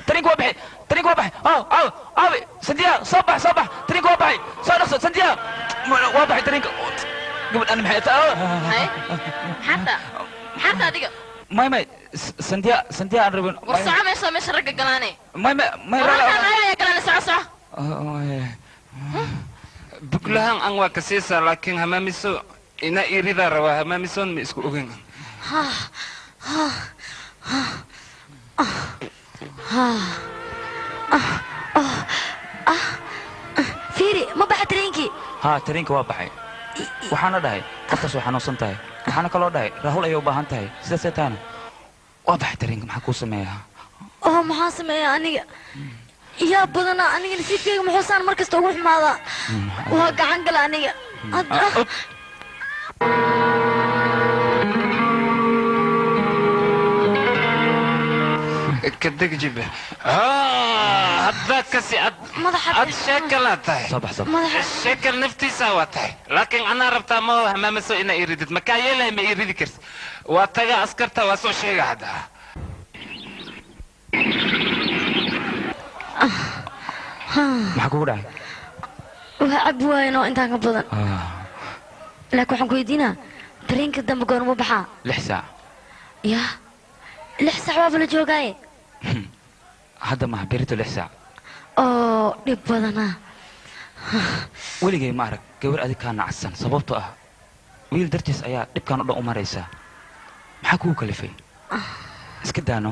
ترينك وابحي ترينك وابحي أو سنتيا صبح صبح ترينك وابحي صار سنتيا وابحي ترينك قبل أنا محيط حتى دقيقة ما سنتيا أنا والساعة ما يسوي مشرق قلاني ما أنا قلاني ساعة بكلها أنواع كسيسة لكن هماميسو إنا إيريدا روا هماميسون ميسكو أوغين فيري ما بحى ترينكي ها ترينك وابحي وحنا داي قفص وحنا صنتاي وحنا كلو داي راهول أيوة باهنتاي سيستانا وابحي ترينك محكو سميها ما سميها أني يا بدنا أني نسيت فيك محسن مركز تروح ماذا وقعن قل أني كدك جيبه هذا كسي هذا شكل تاعي صبح الشكل نفتي سوا تاعي لكن أنا ربطة ما همامسو إنا يريدت مكاية له ما يريد كرس واتجا أسكرتها واسو شيء هذا محكو داي وعب وينو أنت قبضنا لكن حكوا يدينا ترينك الدم قرن مبحى لحسا يا لحسا حواب الجوجاي هذا ما بيرتو لحسا دبضنا weligay ma arag gabar adig kaa nacsan sababtoo ah wiil dartiis ayaa dhibkan u dhan u maraysaa maxaa kugu kalifay iska daano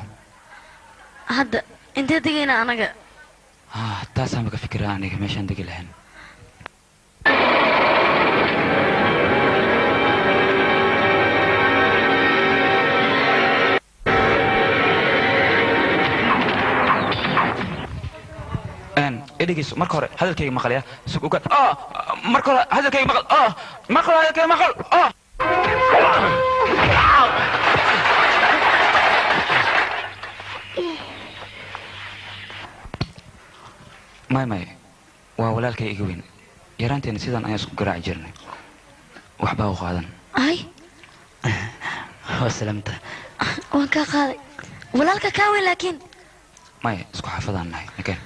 hadda intee degayna anaga taasaan maka fikiraa aniga meeshaan degi lahayn إديكيس مركورة هذا الكي مقال يا سوق وقت مركورة هذا الكي مقال مركورة هذا الكي مقال ماي ولا الكي يقوين يرانتي نسيدان أنا سوق قراع جرني وحباه قادن أي وسلامته وانك قاضي ولا الك كاوي لكن ماي سوق حافظان ناي نكين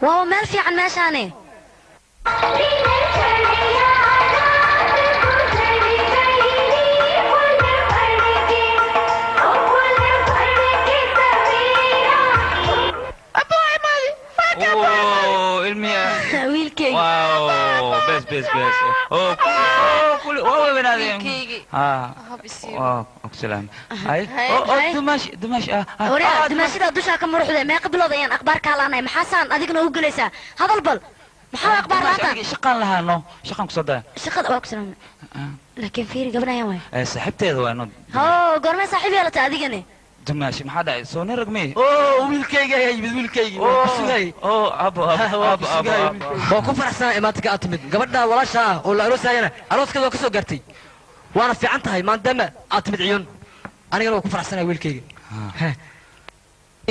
واو مالفي عن ماشاني ويلكي واو بس كل واو بنادم سلام هاي دمشق وريا دمشق دوشا كم روح ذي ما قبل ضيان اخبار كالانا محسن اديك نو جلسه هذا البل محا اخبار هذا شقان لها نو شقان كسودا شقد واك سلام لكن فيري قبل ايام وين صاحبتيده وين قرمه صاحبي لا تاديقني دمشق ما حدا سوني رقمي wiilkayga yimid wiilkaygi sugay abo waa ku faraxsan imaanka aad timid gabadha walaasha ah oo la aroosayana arooskada waa ka soo gartay waana fiican tahay maadaama aad timid ciyoon anigana waa ku faraxsanahay wiilkayga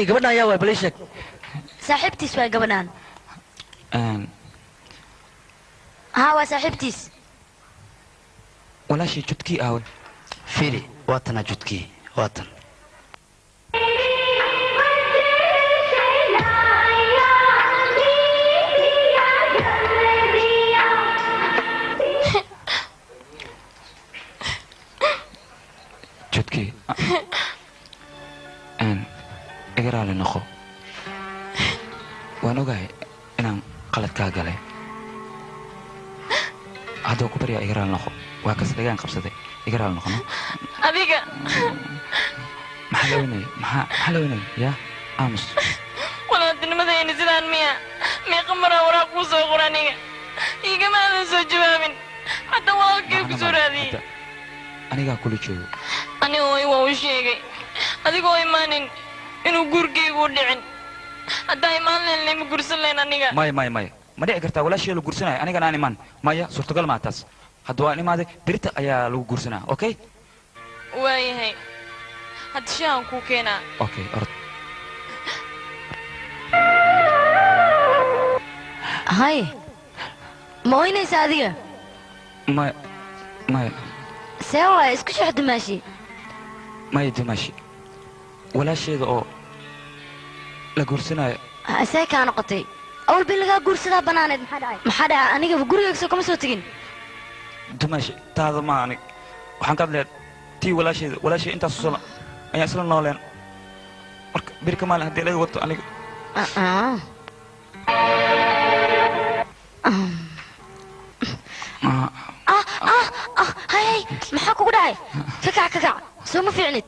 gabadhan ayaa waa balay sheeg saaxiibtiis waa gabadhan waa saaxiibtiis walaashii judkii aawan fiili waatana judkii waatan judkii igaraale noqo waan ogahay inaan qalad kaa galay hadduu ku baryaa igaraal noqo waa kas dhagaan qabsaday igaraal noqono adiga maxaa la weynay maxaa la weynay yaa aamus walaadinimadayni sidaan meeqa maraa waraaq kuu soo qor aniga igama aadan soo jawaabin hadda walaalkay ku soo raadiyey anigaa kula joogo aniga way waa u sheegay adigoo imaanin inuu gurigaygu u dhicin haddaa imaan lahayn lama gursan lahayn aniga maya ma dhici kartaa walaashii la gursanayo anigana aan imaan maya suurtagal maa taas hadda waan imaaday berita ayaa lagu gursanaa okay waayahay hadda shahan kuu keenaa okay orod هاي ما وين يساعدك ما سوا اسكو شو حد ماشي ما يدي ماشي ولا شيء أو لا قرصنا أساك أنا قطي أول بين قرصنا بنانة محدا أنا قف قريك سو كم صوتين دمشق هذا ما أنا وحنقبل تي ولا شيء أنت صلا أي أصلا نولين بيرك مال هدي له وقت أنا هاي محاكو قداي ككع سو ما في عنيد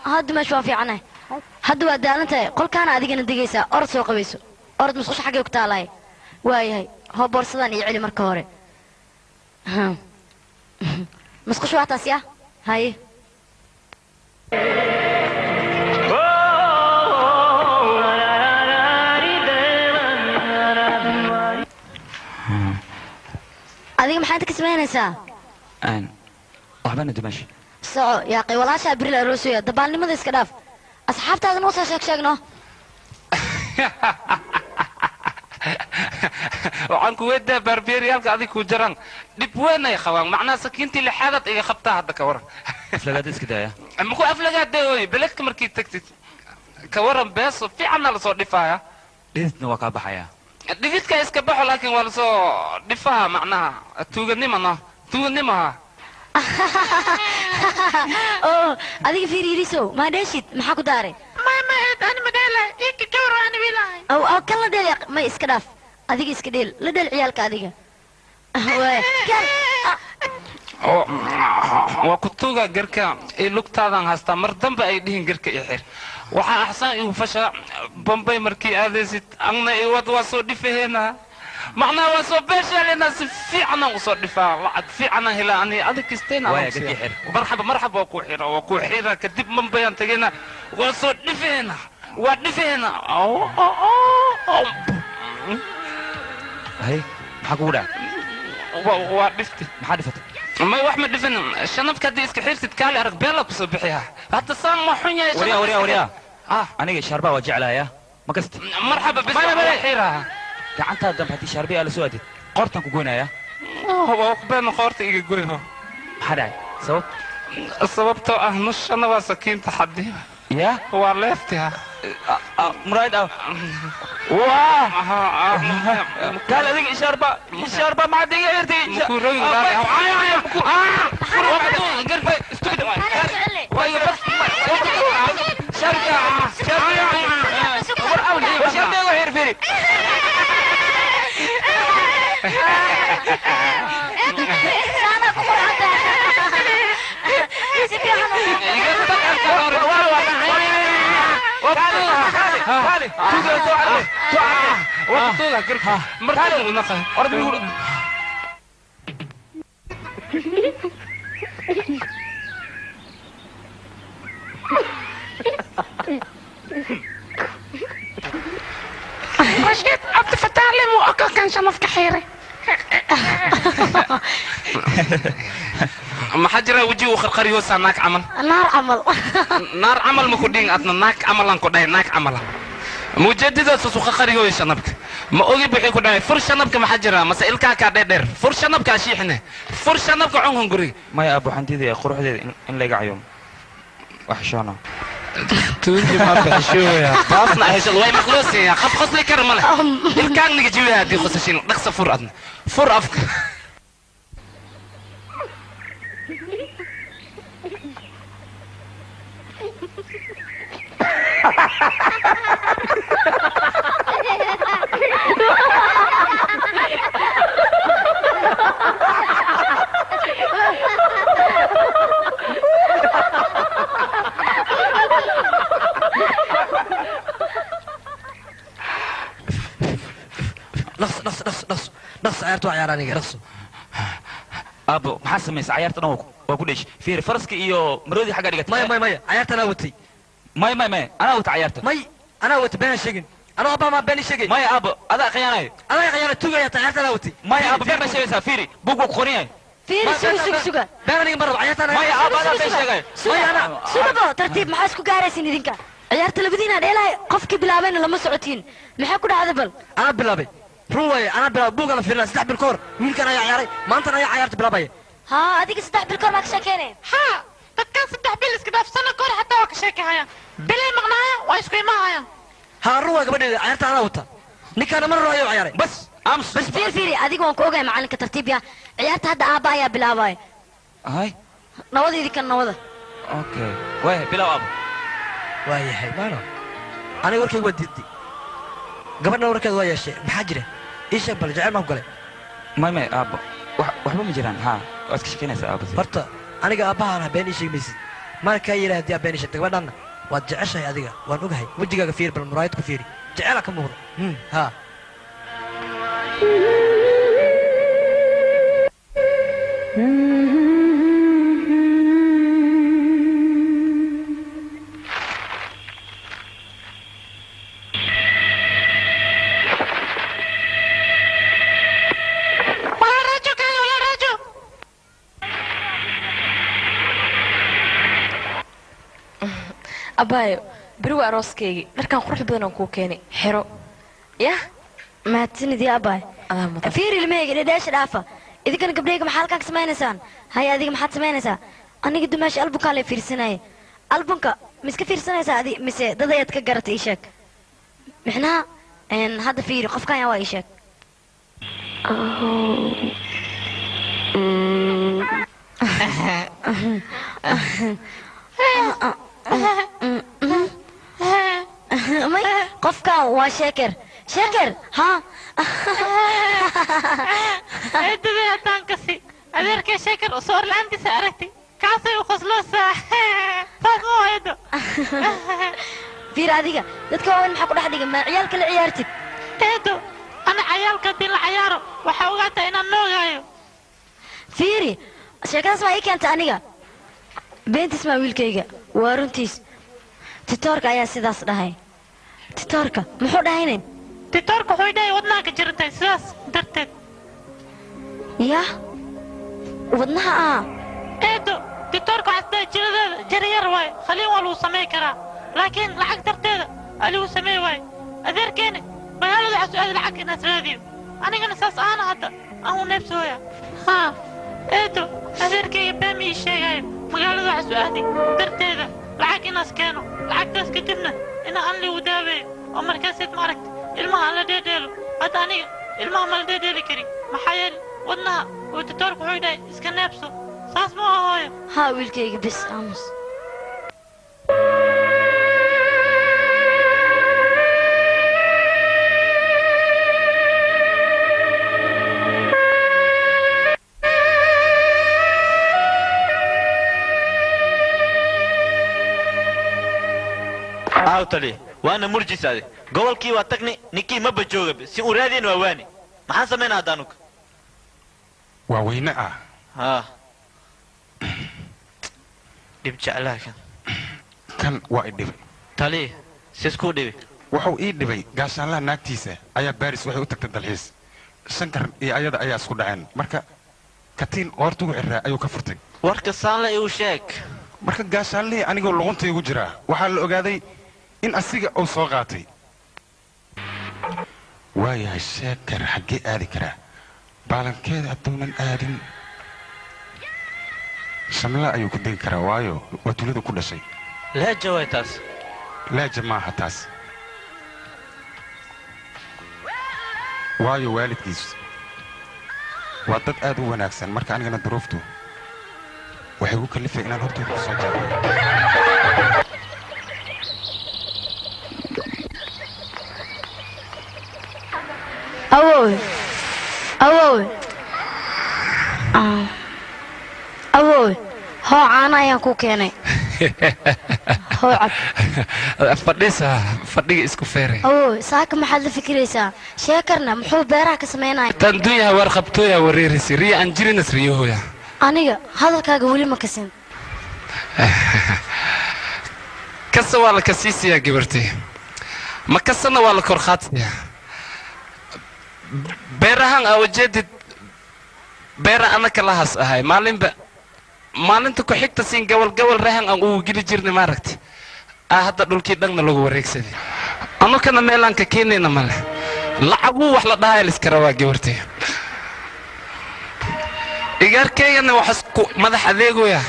هاد ما شو في عنه هاد ودان انت قل كان اديقنا دقيسا اورد سو قبيسو اورد مسقش حقي كتالاي واي هاي هو بورصدان يعلي marka hore مسقش واعتاس يا هاي adiga maxaad ka sameynaysaa aan waxbana dimash soo yaa qey walaasha biril aroosaya dabaalnimada iska dhaaf asxaabtaada noo soo sheegno waxaan ku weedaa barbeeriyalka adiga ku jaran dib weyn ay qabaan macnaa sakiintii lixaadad iga qabtaa hadda ka waran aflagaad iska daaya ama ku aflagaad ooy beledka markii tagtid ka waran bees fiican la soo dhifaya dhididna waa ka baxaya dhididka iska baxo laakiin waa la soo dhifaa macnaa tuuganimo oo adiga fiiriiriso ma dheeshid maxaa ku daaray ما أنا مدالة إيك جورو أنا ويلاي أو كلا ديل ما إسكراف أديك إسكديل لدل عيالك أديك وكتوغا جركا لوكتادان هاستا مردنبا أي دين جركا يحير waxaa axsan igu fasha bombay markii aadaysid anna i wad waa soo dhifeena macnaa waa soo beeshalena si fiican aan usoo dhifaa lacag fiican aan helaa ani adig kisteena marxaba waa ku xira kadib mambayaan tagayna waa soo dhifeena waa dhifeena hay maxaa kugu dhacay waa dhifti maxaa dhifatay ما واحد ما دفن شنب كدي اسك حيرت كالي أرق بيلا كسبحيها حتى صام ما حنيا وريا أنا شاربة وجعلها يا ما قصت مرحبا بس ما حيرها أنت دم هدي شاربة على سوادي قرطن كوجونا يا هو بين قرطي يجويها حدا سو السبب تو نص أنا وسكين تحدي يا هو لفتها مراد واه قال هذيك شاربة ما عاد يرتي مكورين رشيد عبد الفتاح لي مؤقت كان شنف كحيري ما حجرة وجهي وخرخر يوسع ناك عمل نار عمل مكودين أتنا ناك عملا كودين ناك عملا مجددة سوسو خرخر يوسع شنبك ما أقول بحي كودين فرش شنبك ما حجرة مسائل كاكا دير فرش شنبك أشيحنا فرش شنبك عنهم قري ما يا أبو حنتي ذي قروح ذي إن لقى يوم وحشانا تونجي ما بحشو يا باصنا هيش الواي مخلوص يا خف خصلي كرمله الكان نيجي جويها دي خصشين نقص فر أدنى فر أفك نص عيارتو عياراني نص أبو محسن ميس عيارتنا وكلش في فرسك إيو مرودي حاجة رجعت ماي عيارتنا وتي ماي أنا وت عيارتك ماي أنا وت بين الشجن أنا أبا ما بين الشجن ماي أبو هذا خيانة أنا خيانة توجع عيارتنا وتي ماي أبو بين شيء سافيري بوكو قرية فيري سوق بين مرة عيارتنا ماي أبو هذا بين شيء ماي أنا سوق ترتيب محاسكو قارسين idinka عيارت لبدينا ديلا قفك بلابين لما سعتين maxaa ku dhacday bal أنا بلابي روي أنا بوقنا في الناس تحب الكور ويمكن أنا عياري ما أنت أنا عيارت بلابي ها أديك استح بالكور ما كشاكيني ها dadkan 3 bil iska dhaafsana kor xataa waa ka sheekahayaan bilay maqnaaya waa isku imaahayaan ها روي قبل عيارت أنا وتا نكنا من روي عياري بس أمس بس فيري أديك وان كوجا معلنك ترتيب يا عيارت هذا آبا يا بلاباي هاي نوضي ذيك النوضة اوكي واه بلا اب واي هاي مالو أنا وركي وديتي قبلنا وركي ويا شيء بحجره إيش بل جعل ما بقوله ما اب waxba ma jiraan ha waad ka shaqeynaysaa aabasi horta aniga aabbahaana been ii sheegmaysid markaa yidhaahdi been ii sheegtay gabadhanna waad jeceshahay adiga waan ogahay wejigaaga fiir bal muraayad ku fiiri jeceela ka muuqda ha abaayo beri waa arooskaygii dharkaan qurux badan aan kuu keenay xiro yah mahadsanid yaa abaay fiiri ilmahayga dhedheesha dhaafa idinkana gabdhayga maxaa halkaan ka samaynaysaan haya adiga maxaad samaynaysaa aniga dumaashi albunkaa lay fiirsanaya albunka ma iska fiirsanaysaa adi mise dad ayaad ka garatay ii sheeg micnaha hadda fiiri qofkan yaa waa ii sheeg qofkan waa sheeker sheeker ha eedadii haddaan kasi adeerkay sheeker soor la-aantiisa aragtay kaasay u qosloosaa saas oo eedo fiir adiga dadka waaweyn maxaa ku dhex dhiga maa ciyaalka la ciyaartid eedo ana cayaalka haddii la cayaaro waxaa ogaataa inaan noogaayo fiiri sheekadaas maa ii keenta aniga beentis maa wiilkayga waa runtiis titoorka ayaa sidaas dhahay titoorka muxuu dhahaynayn titoorka wuxuu dhahay wadnaha ka jirtay sidaas darteed yah wadnaha eedo titoorka waxaa dhahay jiradeeda jaryar waay khaliin waa lagu samay karaa laakiin lacag darteeda aligu samey waay adeerkeena magaalada waxaa su-aada lacag inaas raadiyo anigana saas aana hadda aan u neebsooya ha eedo adeerkayga baami ii sheegaayo magaalada waxaa su-aaday darteeda lacag inaas keeno lacagtaas kadibna ina aan ligu daaweeyo oo markaaseed ma aragta ilmaha aan la dheedheelo hadda aniga ilmaha ma la dheedheeli karin maxaa yeele wadnaha oo titoorka wuxuu dhahay iska neebso saas ma ahooyo haa wiilkayga bis aamus awtali waana murjisaade gobolkii waa tagni ninkii ma bajooga si uu raadin waa waani maxaan samaynaa hadaanuka waa weyne ah haa dhib jeclaa kan waa i dhibay tali siskuu dhibi wuxuu ii dhibay gaashaanlaha naagtiisa ayaa baaris waxay u tagtay dalxiis shankar iyo ayada ayaa isku dhaceen marka katiin qoortugu xiraa ayuu ka furtay warka saanle iu sheeg marka gaashaanlihii anigoo luqunta igu jiraa waxaa la ogaaday in asiga uu soo qaatay waayahay sheekar xaggee aadi karaa baalankeeda hadduunan aadin shamla ayuu ku degi karaa waayo waa tuulada ku dhashay laaja way taas laaja maaha taas waayo waalidkiis waa dad aad u wanaagsan marka anigana duruuftu waxay ugu kallifay inaan hortooda ku soo jaabo أوه أوه أوه هو عانا يا كوكيني هو عب فرديق اسكو فيري أوه ساك محل فكريسا شاكرنا محو بيرا كسمينا تندويا ورخبتويا وريريسي ريا أنجري نسريوهويا أنيقا هذا كاقا ولي مكسين كسا والا كسيسي يا قبرتي ما كسنا والا كورخاتي beerahan aa wajeedid beera anaka lahas ahay maalinta ku xigta siin gobol rahan aan ugu geli jirnay maaragti hadda dhulkii dhagna lagu wareegsaday anukana meelaan ka keenayna male lacaguu wax la dhahaa liska rabaa gabartay igaarkaygana waxaas ku madax adeegoya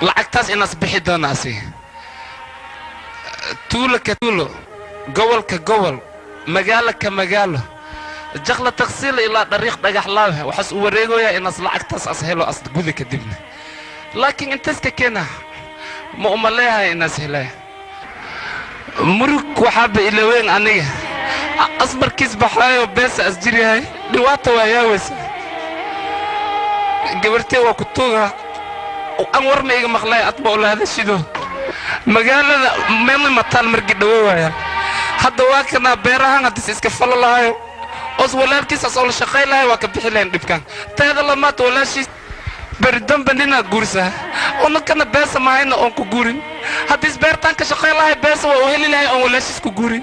lacagtaas inaas bixi doona asiga tuulo ka tuulo gobol ka gobol magaalo ka magaalo jaqla taqsiil ilaa dariiq dhagax laawe waxaas u wareegoyaa inaas lacagtaas as helo as guda kadibna laakiin intaas ka keena ma uma leeyahay inaas helaya murug waxaaba ilaween aniga asbarkiis baxaayo beesa as jiryahay dhiwaata waa yaaweysa gabartee waa ku tuuga aan warma iga maqlay adba oo la hadashido magaalada meelna mataal markii dhawo waayaan hadda waa kana beerahan hadis iska falo lahayo os walaalkiis as oo la shaqay lahay waa ka bixi lahayn dhibkan taada lamaad walaashiis berdon bandina guursa oo kana beesa maayna oo ku guurin hadis beertan ka shaqay lahay beesa waa heli lahay oo walaashiis ku guurin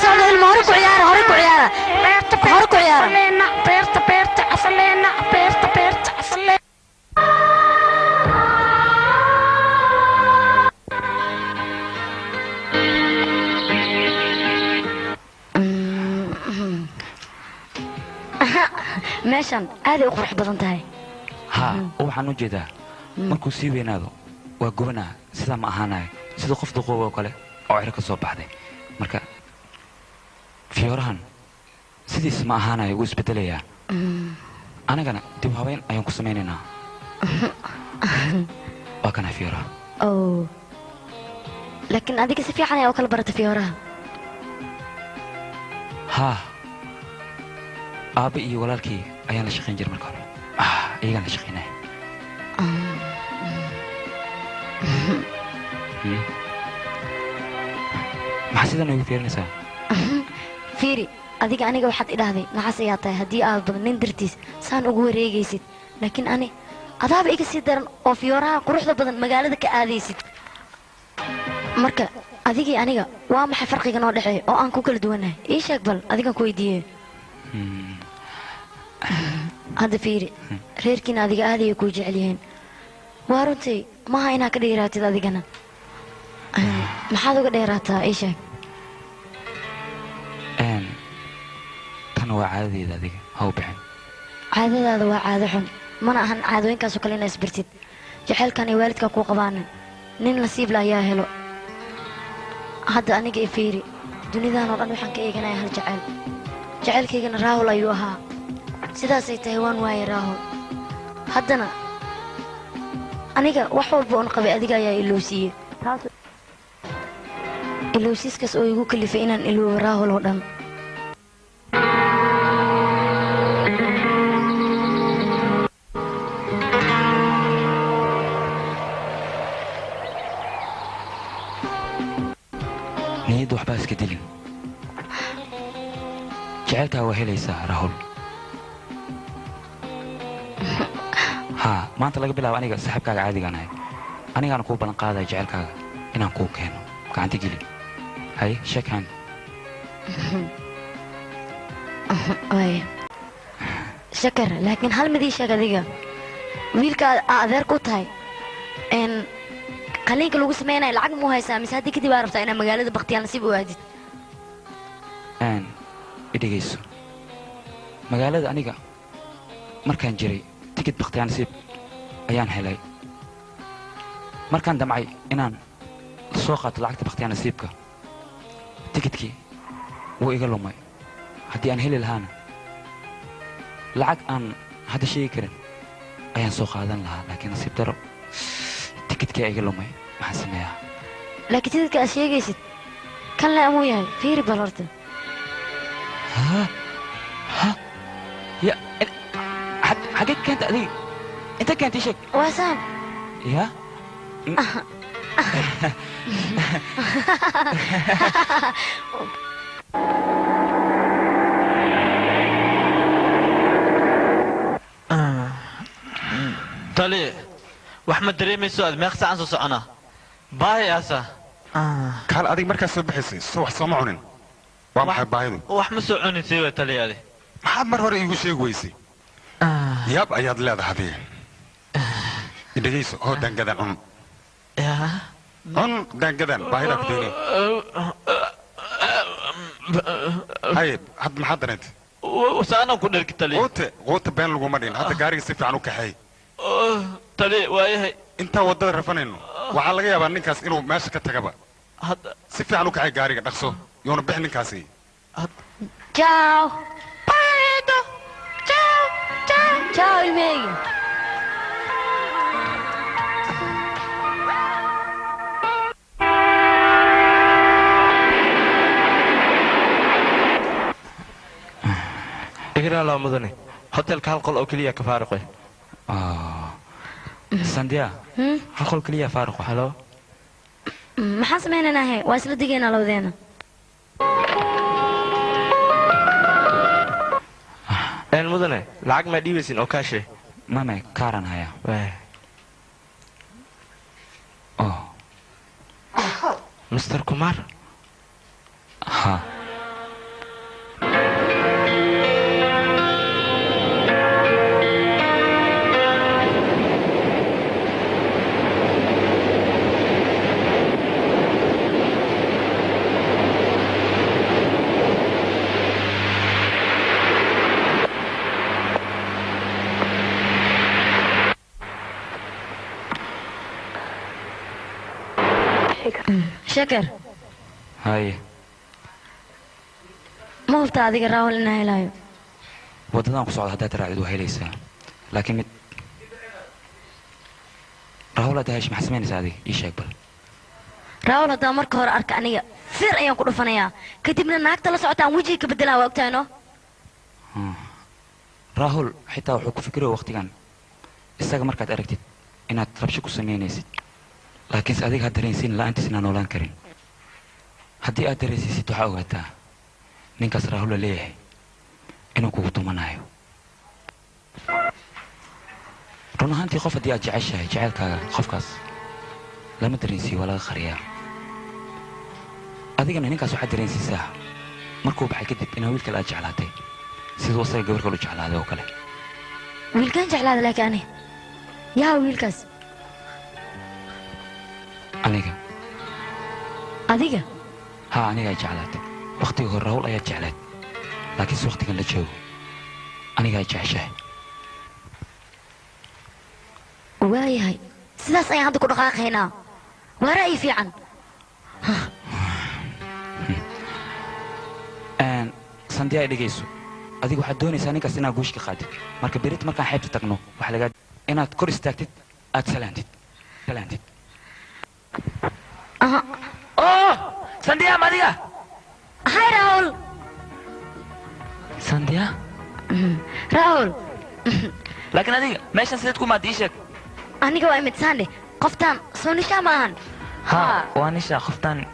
صادق المهرك عيارة هرك عيارة هرك عيارة بيرتا عفلينا بيرتا عفلينا meeshan aad ay u qurux badan tahay ها waxaan u jeedaa markuu sii weynaado waa gubana sida ma ahaanayo sida qof duqoob oo kale oo cir ka soo baxday marka fiyoorahan sidiis ma ahaanayo wuu isbedelayaa anagana dib habeyn ayaan ku samaynaynaa waa kana fiyooraha oo laakiin adiga si fiican ayaa u kala barata fiyooraha haa aabba iyo walaalkii ayaan la shaqayn jiray marka hore iyagaan la shaqaynaya maxaa sidan ugu fiirinaysaa fiiri adiga aniga waxaad idhahday naxas ayaa tahay haddii aad badan nin dartiis saan ugu wareegaysid laakiin ani adaaba iga sii daran oo fiyooraha quruxda badan magaalada ka aadaysid marka adigii aniga waa maxay farqiga noo dhexeeya oo aan ku kala duwanahay ii sheeg bal adigaan ku weydiiyey hadda fiiri reerkiina adiga aad ayay kuu jecel yihiin waa runtii maaha inaad ka dheeraatid adigana maxaad uga dheeraataa ii sheeg tan waa caadadeeda adiga ha u bixin caadadaada waa caado xun mana ahan caadooyinkaasoo kale inaa isbartid jaceylkan iyo waalidkaa kuu qabaana nin nasiibla ayaa helo hadda aniga i fiiri dunidan oo dhan waxaan ka eeganaya hal jaceyl jaceylkaygana raahul ayuu ahaa sidaasay tahay waan waaye raahul haddana aniga wax walba oon qabay adiga ayaa ilowsiiyey ilowsiiskaas oo igu kalifay inaan iloobo raahul oo dhan niyadda waxbaa iska dilin jaceylkaa waa helaysaa raahul haa maanta laga bilaabo aniga saaxiibkaaga caadigaan ahay anigaana kuu ballan qaadaya jaceylkaaga inaan kuu keeno gacanta geli hay shake hand waaya shakar laakiin hal mid ii sheeg adiga wiilka adeerka u tahay qaliinka lagu samaynayo lacag muu haysaa mise haddii kadib aa rabtaa inaad magaalada bakhtiyaa nasiib u aadid i dhegayso magaalada aniga markaan jiray tikid bakhtiyaa nasiib ayaan helay markaan damcay inaan soo qaato lacagta bakhtiyaa nasiibka tikidkii wuu iga lumay haddii aan heli lahaana lacag aan hadda sheegi karin ayaan soo qaadan lahaa laakiin nasiib daro tikidkii iga lumay maxaan sameeyaa laakiin tikidka aad sheegaysid kan le amuu yahay fiiri bal horta xagee keenta adiga inta keentay sheeg waa saan ya tali wax ma dareemayso aad meeq saacan soo soconaa baahi aasa kaal adig markaad soo baxaysay soo wax sooma cunin waa maxay baahidu wax ma soo cunisay waa tali adi maxaad mar hore iigu sheegi weysay yaab ayaad leedahay adiga idhegayso oo dangadan cun عن دانجدان باهيدا كدوني هاي حد محضر انت وسانا كنا الكتالي غوت بين الغمرين هذا قاري سيفي عنو كحي تالي وايه انت ودد رفنينو waxaa laga yaabaa ninkaas inuu meesha ka tagaba si fiican u kacay gaariga dhaqso yoona bix ninkaasi ciao Paedo ciao ciao ciao ilmeyga إقرأ الله مدني هوتيل كهالقل أو كلية كفارقة سانديا هالقل كلية فارقة هلو maxaan samaynaynaa he waa isla digaynaa labadeena mudane lacag maa dhiibaysin oo kaashe mame kaaran haya Mr. Kumar ha شكر هاي ما قلت هذيك الراول انها هلايو wadadaan ku socda haddaad raacid waa helaysaa laakiin mid raawul hadda heesh maxaa samaynaysaa adiga ii sheeg bal raawul haddaa marka hore arka aniga fir ayaan ku dhufanayaa kadibna naagta la socotaan wejiga ka bedelaa waa ogtahay no raahul xitaa wuxuu ku fikiraya waqtigan isaga markaad aragtid inaad rabsho ku samaynaysid laakiinse adiga ha dareensiin la'aantiis inaan noolaan karin haddii aad dareensiisid waxaa ogaataa ninkaas raahul la leeyahay inuu kugu tumanayo run ahaantii qof haddii aad jeceshahay jacaylkaaga qofkaas lama dareensiiyo waa laga qariyaa adigana ninkaas waxaad dareensiisaa markuu baxay kadib inaa wiilkale aad jeclaatay siduu asaga gabar kale u jeclaaday oo kale wiilkaan jeclaada laakiin ani yaa wiilkaas aniga adiga ها أنا جاي جعلت وقتي هو الرول أيات جعلت لكن سوقتي كان لجو أنا جاي جعشه واي هاي سلاس أي عندك دقائق هنا ورأي في عن أن سنديا دقيسو أديك واحد دوني ساني كسينا جوش كخادم مركب بريت مركب حيب تتقنو وحلقات أنا تكورس تاكتت أتسلانتت سلانتت سانديا ماريا هاي راول سانديا راول لكن هذه ماشي نسيتكم ما ديشك أنا جوا إمت ساندي قفتان سونيشا مان ها وانيشا قفتان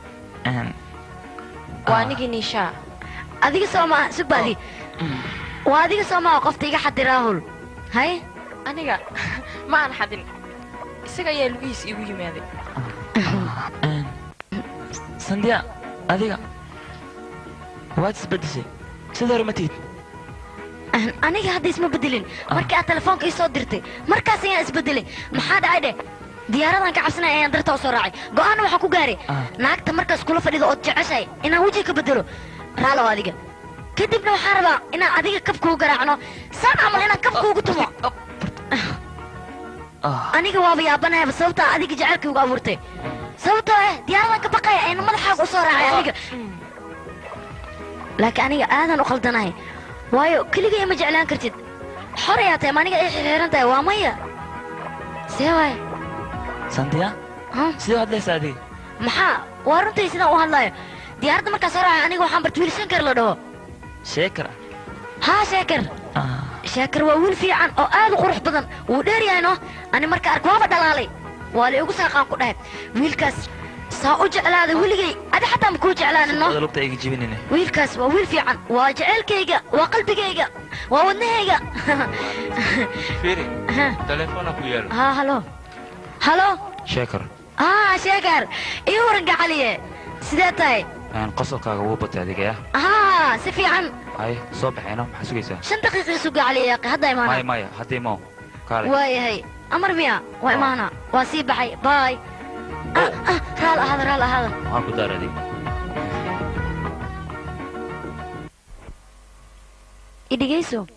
وانيجي نيشا أديك سوما سبالي وأديك سوما قفتي حد راول هاي أنا ما أنا حدين سجى لويس يوي ماذا سانديا أديك واتس بدسي سيدار متيت aniga hadda isma bedelin markii aad telefoonka ii soo dirtay markaas ayaan isbedelay maxaa dhacay dhe diyaaradan ka cabsanay ayaan darta u soo raacay go'aana waxaa ku gaaray naagta markaas kula fadhido ood jeceshahay inaan wejiga ka bedelo raalow adiga kadibna waxaan rabaa inaan adiga kabkugu garaacno saan camal inaan kabkuugu tumo aniga waaba yaabanayaba sababtaa adiga jacaylkii ugu abuurtay sababtoo diyaaradan ka baqaya ayna madaxaaga u soo raacay aniga laakiin aniga aadan u khaldanahay waayo keligay ma jeclaan kartid xor ayaa tahay ma aniga ay xirxiran tahay waa maya see waay سانديا sidoo hadlaysa adiga maxaa waa runtii sidaan u hadlayo diyaaradda markaa soo raacay aniga waxaan barta wiil shankar la dhaho sheekar haa sheekar sheekar waa wiil fiican oo aad u qurux badan wuu dheer yahay no ani marka ark waaba dhalaalay waa la igu saaqaan ku dhahay wiilkaas saa u jeclaaday weligay adi xataa makuu jeclaanino lugta iga jibinine wiilkaas waa wiil fiican waa jaceylkayga waa qalbigayga waa wadnahayga فيري تليفونك وياله ها هلو هلو شاكر sheekar ii waran gacaliye sidee tahay qosolkaaga wuu batay adiga ya si fiican hay soo baxayno maxaa sugaysaa 5 daqiiqo isu gacaliye hadda imaana maya haddii moo kaale waayahay amar miya waa imaana waa sii baxay باي رال هذا ماكو دار هذيك idhigayso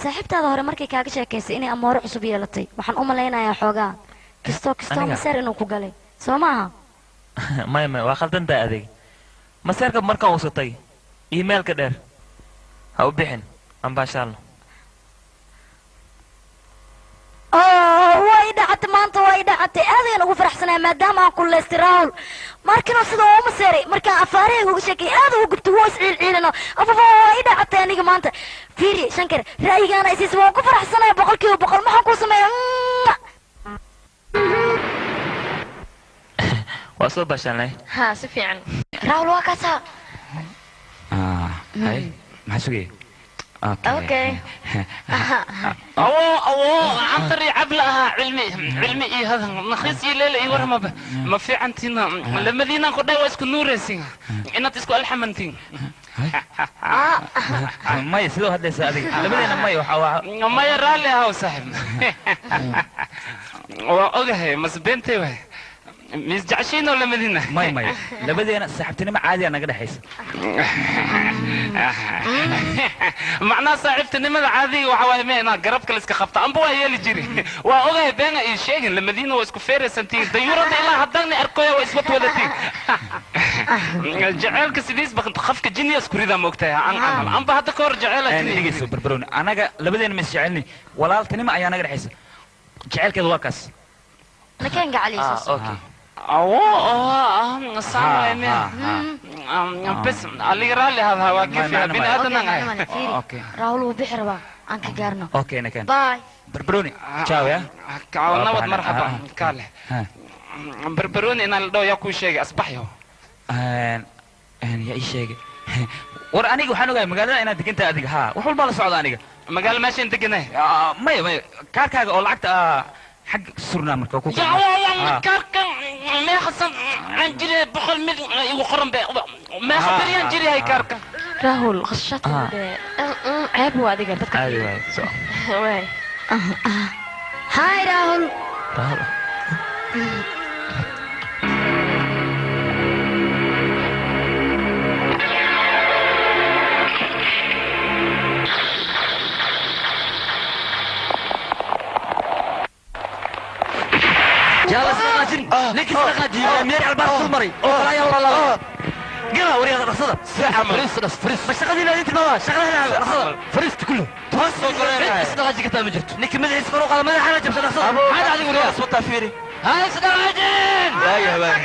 saaxiibtaada hore markay kaaga sheekaysay inay amoore cusub yeelatay waxaan u malaynayaa xoogaa kastoo maseer inuu ku galay soo maaha maya waa khaldantaa adeeg maseerka markaan usatay iimailka dheer ha u bixin ambaashaalno way dhacatay maanta way dhacatay aadayaan ugu faraxsanaya maadaama aan kuleystay raahul markana sida oo maseeray markaan afaarahayga uga sheekay aad ugu gubtay waa isciilciilano afaba way dhacatay aniga maanta fiiri shankar ra'yigaana isiis waan ku faraxsanaya 100% maxaan kuu sameeya waa soo baashanay ها سفي عن raahul waa kaasaa هاي ما سوي اوكي عنتري عبلها علمي إيه هذا نخيصي ليلة إيه ورا ما في عندنا لما دينا قدام واسكو نورسين إن تسكو الحمنتين ما يسلو هذا سادي لبدينا ما يوحوا ما يرى لي هاو صاحب وأوجه مس بنتي وهي مش جعشين ولا مدينة ما لبدينا سحبتني مع عادي أنا قد أحس معناه صاحبتني ماذا عادي وحواي مينا قربك لسك خبطة أنبوا هي اللي جري وأوجه بينا الشيء لما دينا واسكو فيري سنتين ديورة إلا هداني أركويا واسبت ولدتي جعلك سديس بقت خفك جني أسكوري ذا موقتها أنا بهذا كور جعلك أنا سوبر برون أنا لبدينا مش جعلني ولا تني معي أنا قد أحس جعلك الواكس مكان قاعد أوكي بس اللي رالي هذا واقف بين هذا اوكي راهول وبحربا انك قارنا اوكي انا كان باي بربروني تشاو يا نود مرحبا كاله بربروني انا لو ياكو شيء اصبحيو يا اي شيء ور aniga waxaan ogahay magaalada inaad degan tahay adiga ha wax walba la socda aniga magaal meesha inta deganay maya kaarkaaga oo lacagta حق سرنا مركو كوكو يا والله كاركن ما خصم نجري بخل مد وقرن ما خبري نجري هاي كاركن راهول غشات عيب هو هذيك تذكر ايوه واي هاي راهول يلا سنقاتين ليك سنقاتين ميري على البار المري لا يلا لا قرا ورياض الرصدة ساعة فريس بس شغلي لا انت ما شغلها الرصدة فريس كله توصل سنقاتين كتاب مجرد نيك مدعي سفروق على مدى حاجة جبت الرصدة هذا عليك ورياض صوت تافيري هاي سنقاتين لا يا هبان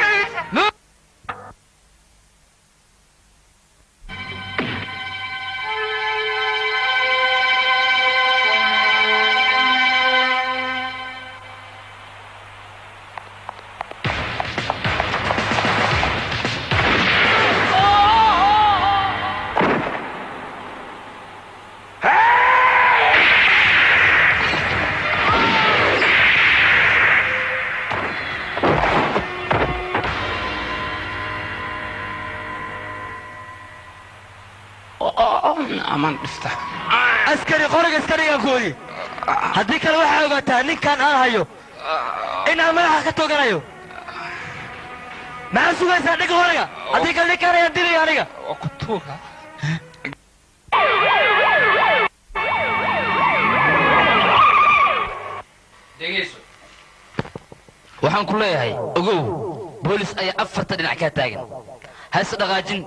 أمان افتح عسكري قرق عسكري يا كولي هديك الواحد وقتها نين كان أنا هيو إنها ما حكتو قرايو ما سوى سادك قرق هديك اللي كان يديني يا رجا وقتوها waxaan ku leeyahay ogow boolis ayaa afarta dhinac ka taagan hayse dhaqaajin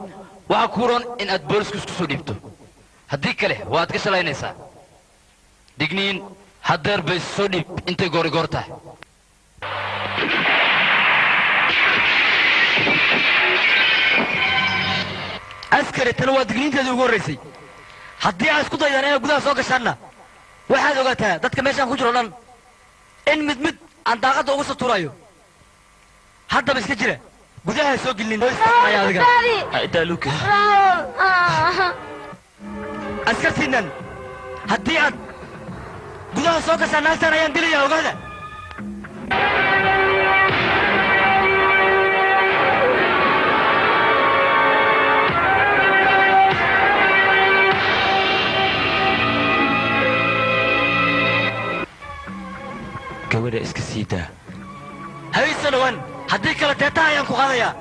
waxa ku roon in aad boolisku isku soo dhiibto haddii kale waad ka shalaynaysaa digniin hadeer bay soo dhiib intay goorigoor tahay askari tana waa digniinteedii ugu horraysay haddii aad isku daydaan inaad gudaha soo gashaanna waxaad ogaataa dadka meeshaan ku jiro dhan in mid mid aan daaqadda uga soo tuurayo haddaba iska jira gudaha soo gelin askartiinnan haddii aad gudaha soo gashaan naagtaan ayaan dilayaa ogaada gabadha iska sii daa haysanawan haddii kale deetaa ayaan ku qaadayaa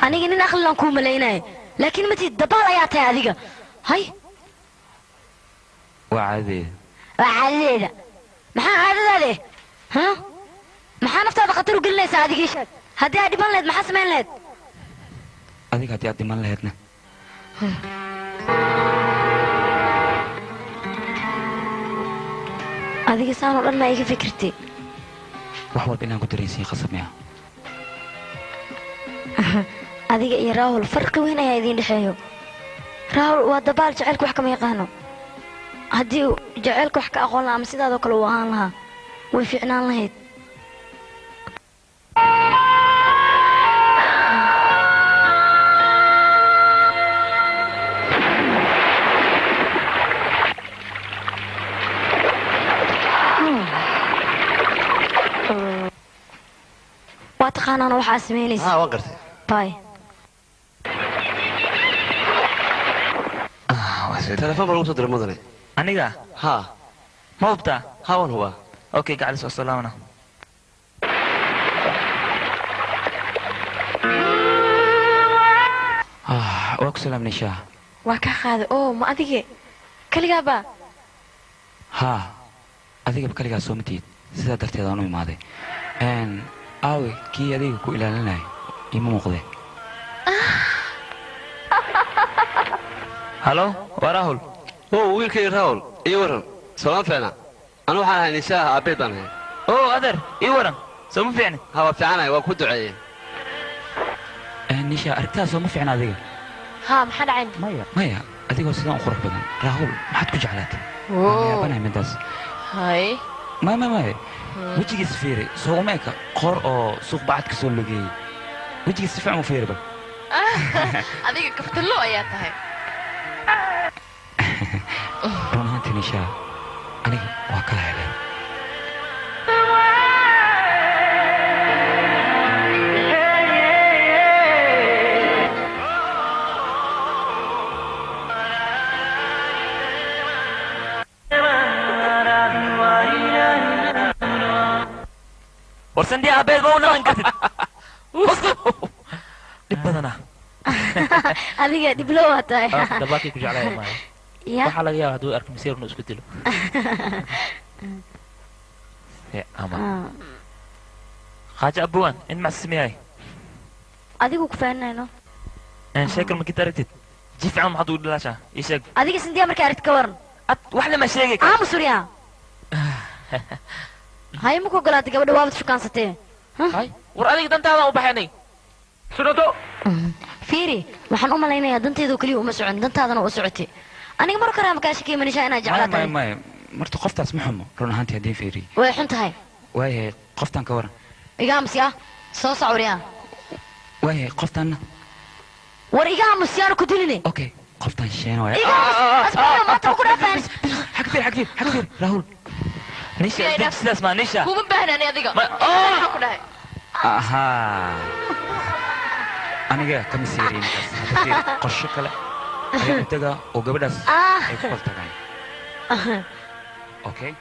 aniga nin aqlilan ku maleynay laakiin ma tii dabaal ayaa tahay adiga hay وعادي maxaa caadadaade ha maxaa naftaada khatar u gelinaysaa adigii sheeg haddii aad dhiman lahayd maxaa samayn lahayd adiga haddii aad dhiman lahaydna adiga saan oo dhan ma iga fikirtay wax walba inaan ku dareensiin khasab miya adiga iyo raahul farqi weyn ayaa idiin dhexeeyo raahul waa dabaal jacaylka wax kama yaqaano haddii jacaylka wax ka aqoon lahaa ama sidaadoo kale uu ahaan lahaa way fiicnaan lahayd waa taqaanaana waxaa samaynaysa waan gartay باي تلفون بلغم صدر المدني أنيقا ها ما بتاع ها وين هو أوكي قاعد أسأل سلامنا واكو سلام نشاه وكا خاذ ما أديك كليابا ها أديك بكليها سومتيد سيدا درتي دانو ماضي ان آوي كي أديك كو إلى لنا إما موقده هلو وراهول هو ويلكي راهول إيورن سلام فينا أنا waxaan haysaa abeed baan hay adeer ii waran soo ma fiicni hawa fiicnay waa ku duceeyay nisha aragtaa soo ma fiicna adiga ها محل عين maya adigoo sidaan u qurux badan raahul maxaad ku jeclaatay yaabanahay midaas هاي maya wejigiisa fiiri soo umeeka qoor oo suuq bacad ka soo logeeyey wejigiisa si fiican u fiiri bal adiga kaftalo ayaa tahay run ahaantii nisha aniga waa kaa helay warsan dii abeed ma u naqan kartid dhib badana adiga dhiblo waa tahay dabaakii ku jeclaya maayo waxaa laga yaaba hadduu arko masiir inuu isku dilo ama khaaja abuwan in macsimeyahay adigu ku faaninayno sheekal makid aragtid ji fiican maxaad ugu dhilaashaa ii sheeg adiga sindiya markaa aragtid ka waran wax lama sheegi aamus uriya هاي مكو قلاتي قبل دوابت شكان ستين هاي ور أديك دنتا هذا وبحني سنتو فيري waxaan u malaynayaa danteedu kaliya uma socon dantaadana u socotay aniga mar kale ma ka shakiyay manisha inaa jeclaatay maya marta qoftaas ma xumo run ahaantii haddii fiiri way xun tahay waayahay qoftaan ka waran igaamusya soo sawriya waayahay qoftaanna war igaamusyaana ku diline okay qoftaan sheena waaya asbaa maanta ku dhafaan xagfir raahul نيشا ديك سلاس ما نيشا هو من بهنا أنا أديك أها أنا جا كم سيرين بس قش كله ayaa u tagaa oo gabadhaas ay ku qaltagaan okay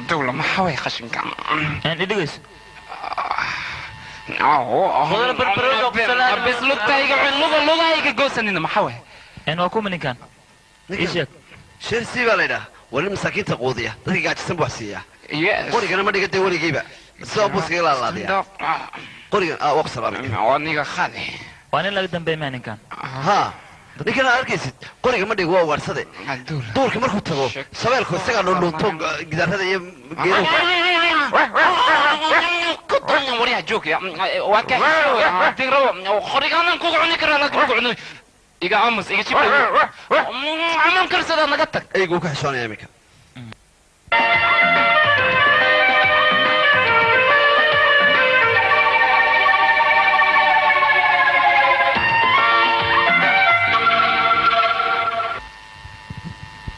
dawla maxaa way qashinka dhegeyso bes lugahayga goosanina maxaa way waa kuma ninkan isheeg sheersii baa laydhaha wali masaakiinta quudiya dadka gaajisan buu wax siiyaa qorigana ma dhigatay weligiiba sidoo buu iskaga laalaadiya qorigan waa ku salaamay aniga khali waa nin laga dambeeya ninkan ha ninkan aad arkaysid qoriga ma dhigo waa waarsade duurka markuu tago shabeelku isagaa dhundhunto gidaarada iyo waryaha joogya waa ka qoriganan kuga cuni karaa laakiin kuga cunay iga aamus iga jib amaan karsada naga tag eygu uu ka xishoonaya iminka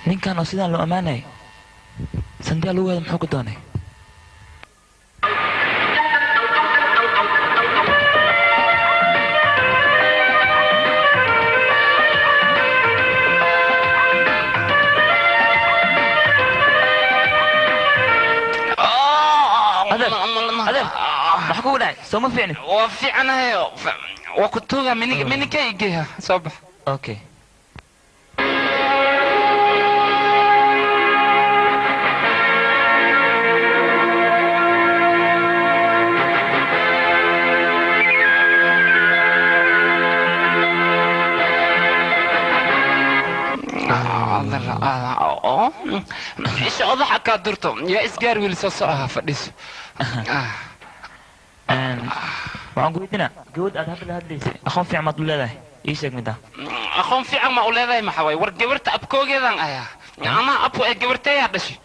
ninkan oo sidaan loo ammaanay sandiyaa lagu wada muxuu ku doonay maxaa kugu dhacay soo ma fiicnin waa fiicanahay waa ku tuuga minika igeeya soo bax okay isha odaxa kaa durto yaa isgaar wiil soo socoha fadhiiso waxaan ku weydiinaa gabadh aad hadda hadlaysay aqoon fiican maad u leedahay ii sheeg midda aqoon fiican ma u leedahay maxaa waay war gabarta abkoogeedan ayaa anaa abku ee gabarteeyaa dhashay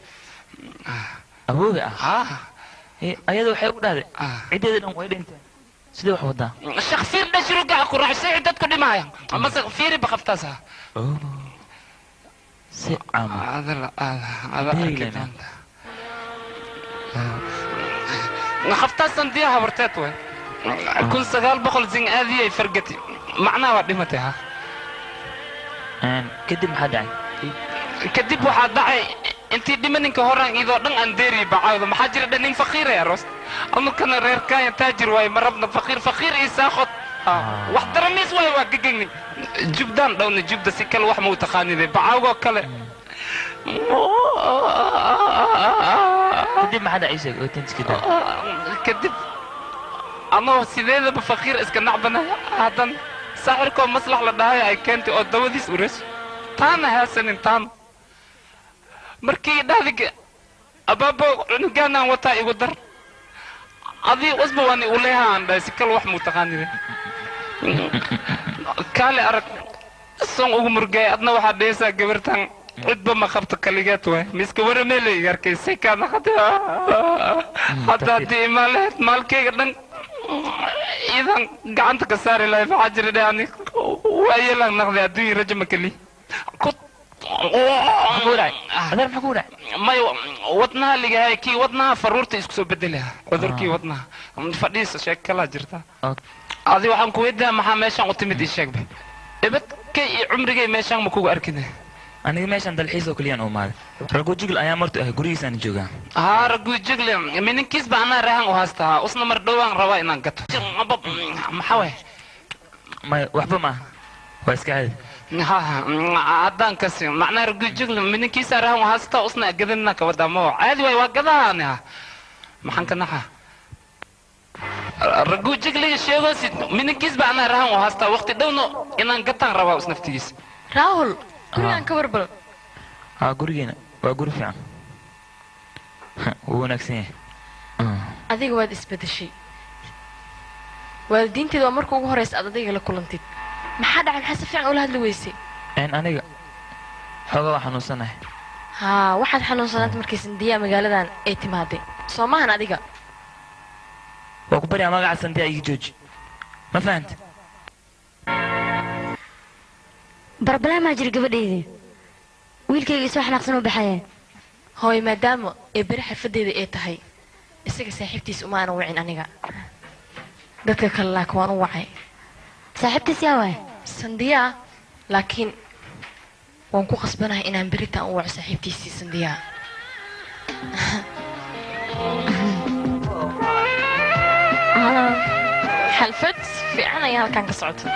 abooga ah ayada waxay u dhahday ciddeeda dhan way dhinteen sidee wax wadaa shaksiir dhashirugaa ku raacsay dadku dhimaaya mase fiiri baqabtaasa si caama qaftaasan diya habarteed way 1900 zin aadiyay fargati macnaha waa dhimatay ha kadib maxaa dhacay kadib waxaa dhacay intii dhimaninka horaan idoo dhan aan deeri bacawda maxaa jira dhanin faqiir ay aroos anukana reerkaaya taajir waaye marabna faqiir isaaqod wax daramiis waaye waa gegegni jubdaan dhowna jubda si kale wax ma u taqaanide bacawgoo kale kadib maxaa dhacay sheeg oo tantiska kadib anoo sideedaba faqiir iska nacbanaya haddan saaxirkoo maslax la dhahay ay keentay oo dawadiis ureys taana haasanin taana markii dhahdig abaabo cunugaanaan wataa igu dar adii usba waani u leehaan dhahay si kale wax muu taqaanide kaale arag son ugu murgay adna waxaa dhehaysaa gabartan cidba ma qabto kaligeed waay miska warameele iga arkaysay kaana hadda haddii imaan lahayd maalkayga dhan iidan gacanta ka saari lahay maxaa jira dhe ani waa yeelaan naqday adduunya rajo makali may wadnaha ligahay kii wadnaha faruurta isku soo bedelaha cudurkii wadnaha fadhiisa sheeg kalaa jirta adi waxaan ku weydiyaa maxaa meeshaan u timid ii sheegba ibadkay iyo cumrigay meeshaan ma kugu arkina aniga meeshaan dalxiis oo kaliyaan u maaday ragujigl ayaa martu ah gurigiisaan joogaa ragujigl mininkiis ba anaa rahan u haystaa usna mar dhowaan rabaa inaan gato maxaa way may waxba maaha waa iska caadi haddaan kasi macnaa ragujigl mininkiisaa rahan u haystaa usna gadanina kawadamo caadi waay waa gadaani maxaan ka naxa ragujigliga sheegoosid mininkiis ba anaa rahan u haystaa waqti dhowna inaan gataan rabaa us naftigiis raahul gurigaan ka warbal gurigeena waa guri fiican wuu wanaagsan yahay adiga waad isbedeshay waalidiinteeda waa marka ugu horeysa aad adiga la kulantid maxaa dhacay maxaa si fiican ula hadli weysay aniga xoogaa waa xanuunsanahay waxaad xanuunsanaanta markay sandiyaa magaaladan ay timaaday soo maahan adiga waa ku baryaa magaca sandiyaa iga jooji ma fahanta barbalaamaa jira gabadhaydii wiilkayga isoo xanaaqsan u baxaya hooy maadaama ee beri xirfadeeda ay tahay isaga saaxiibtiis uma aan wicin aniga dadka kale laakiin waan u wacay saaxiibtiis yaa waay sandiya laakiin waan ku qasbanahay inaan beritaan u waco saaxiibtiisii sandiya xalfad fiican ayaa halkaan ka socoto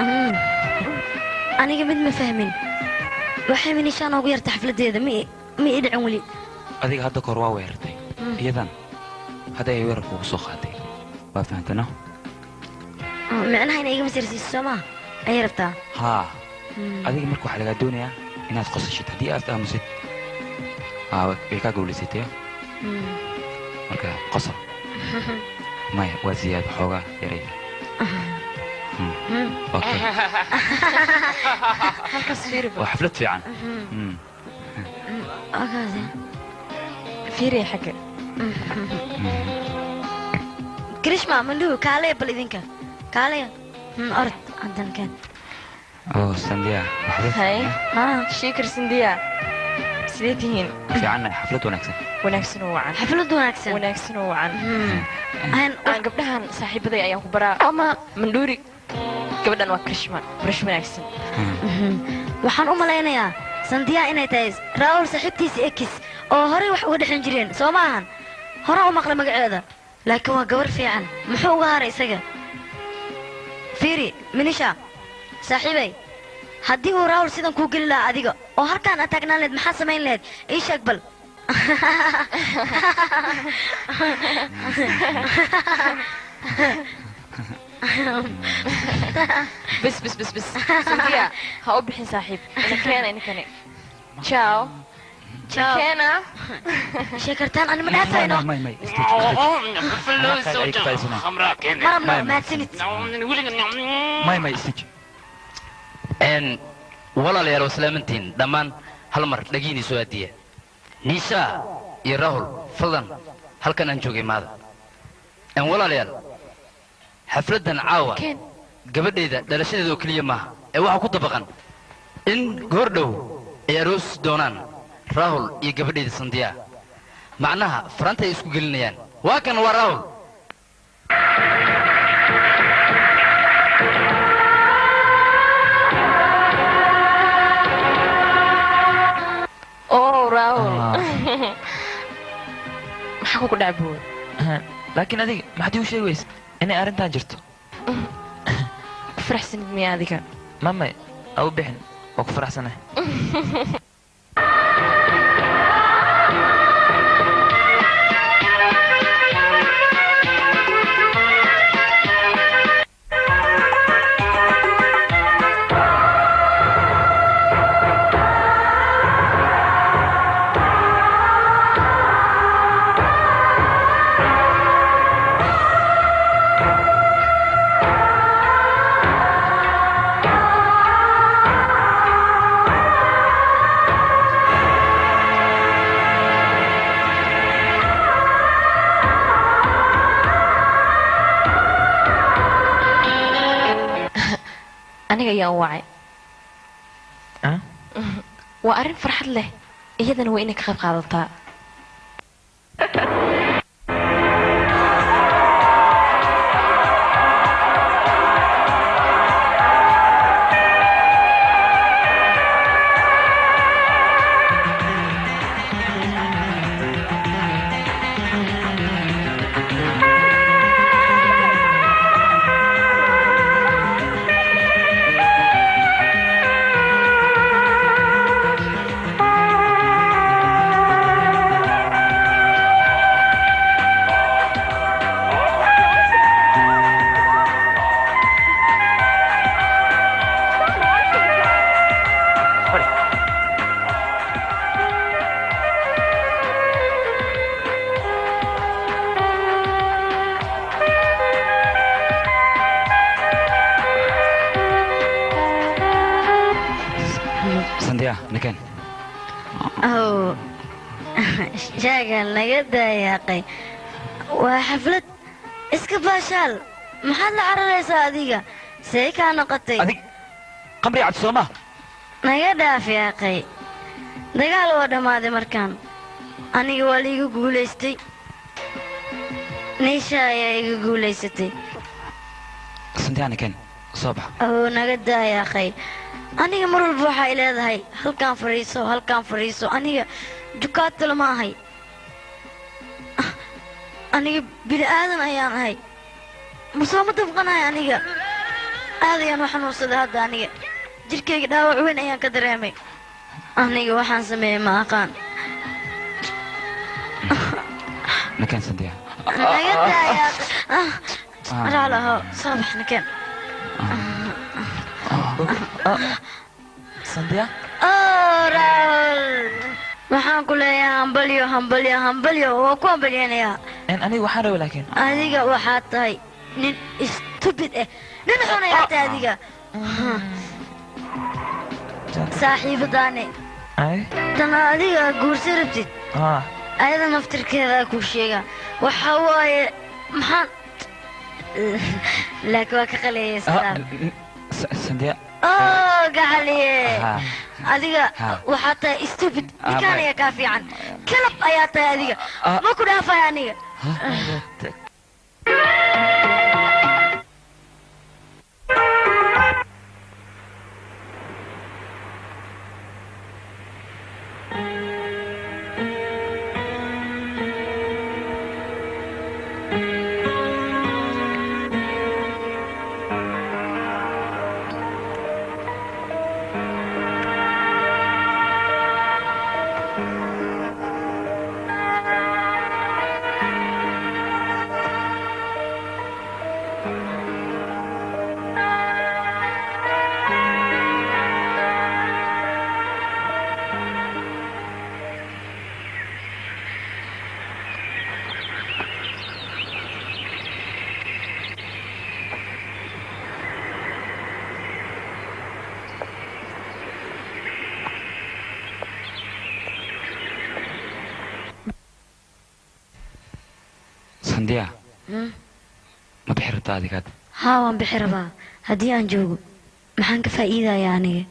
aniga mid ma fahmin waxay minishaan ugu yarta xafladeeda ma ii dhicin weli adiga hadda kor waa weerartay iyadan hadda ay weerarka ugu soo qaaday waa fahantana micnaha inay iga masirsiiso soo maa ayay rabtaa haa adiga marka waxaa lagaa doonayaa inaad qosashid haddii aad aamusid way kaa gowlaysatay marka qosol maya waa ziyaad xoogaa yaray halkaas fiiriba waa xaflad fiican fiiriya xagga krishma manduu kaalaya bal idinka kaalaya orod haddan keen oo sandiya hay shikir sandiya sidee tihiin fiicanna xaflad wanaagsan wanaagsan oo wacan xaflad wanaagsan wanaagsan oo wacan aan gabdhahan saaxiibaday ayaan ku baraa ama mandhuuri gabadhan waa krishma barash wanaagsan waxaan u malaynayaa sandiya inay tahay raawul saaxiibtiisa ekis oo horey wax uga dhexin jireen soo ma ahan hore u maqla magaceeda laakiin waa gabar fiican muxuu uga haray isaga fiiri minisha saaxiibay haddii uu raawul sidan kuu geli lahaa adiga oo halkaan aad taagnaan leed maxaa samayn lahayd ii sheeg bal بس سنديا هقول بحين صاحب انا كان تشاو كينا شكرتان انا من هاتينو ماي فلوس خمرة مرمنا ما تسنت ماي استج ان ولا ليرو سلامتين دمان هل مر دغيني سواديه نيشا يا راهول فضل هل كان انجوغي ماذا ان ولا لير حفلتنا عاوة gabadheeda dhalashadeedu kaliya maaha ee waxa ku dabaqan in goordhow ay aroos doonaan Rahul iyo gabadheeda Sandiya macnaha faranta ay isku gelinayaan waa kan waa Rahul oh Rahul maxaa ku dhacay laakiin adiga maxaad u sheegaysaa inay arrintan jirto فرح سنة ميادك ماما أو بحن أو فرح سنة aniga ayaan wacay waa arrin farxad leh iyadana waa inay ka qayb qaadataa مكان أو شاقل نقد يا أخي وحفلة إسكباشال محل عرر صادقة سيكا نقطي أديك قمري عبد الصومة نقد يا أخي دقال ودا ماذا مركان أنا وليقو قوليستي niisha ayaa iga guulaysatay sandiyaana ken soo bax oo naga daaya akhay aniga mar walba waxay leedahay halkaan fadhiiso aniga jukaata lama ahay aniga bini aadan ayaan ahay musooma dabqanahay aniga aad ayaan u xanuunsaday hadda aniga jirkayga dhaawac weyn ayaan ka dareemay aniga waxaan sameeyey ma aqaan nakan sandiya naga daaya raalaho soo bax nakan sandiya raal waxaan ku leeyahay hambalyo waa ku hambalyeynayaa aniga waxaan rabay laakiin adiga waxaad tahay nin stupid nin xun ayaa tahay adiga saaxiibadaane tan adiga guursi rabtid ayada naftirkeeda kuu sheega waxa waaye maxaan laakiin waa ka qaleeyay sandiya gacaliye adiga waxaad tahay stupid ninkaan ayaa kaa fiican kalab ayaa tahay adiga ma ku dhaafaya aniga sandiya ma bixi rabtaa adigaad haa waan bixi rabaa haddii aan joogo maxaan ka faa'iidayaa aniga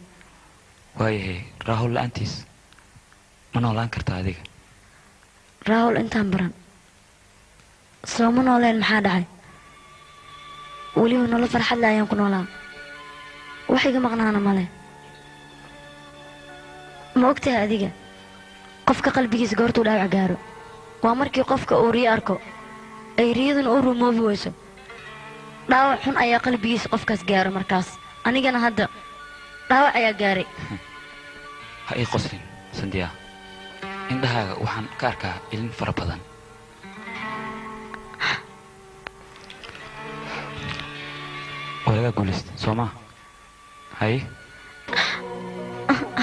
waayahay raahul la'aantiis ma noolaan kartaa adiga raahul intaan baran soo ma nooleen maxaa dhacay weliba nolol farxad le ayaan ku noolaa wax iga maqnaana male ma ogtahay adiga qofka qalbigiisa goortuu dhaawac gaaro waa markii qofka uu riyo arko ay riyaduna u rumoobi weyso dhaawac xun ayaa qalbigiisa qofkaas gaaro markaas anigana hadda dhaawac ayaa gaaray ha ii qoslin sandiya indhahaaga waxaan ka arkaa ilin fara badan waa lagaa guulaysta soo maa haye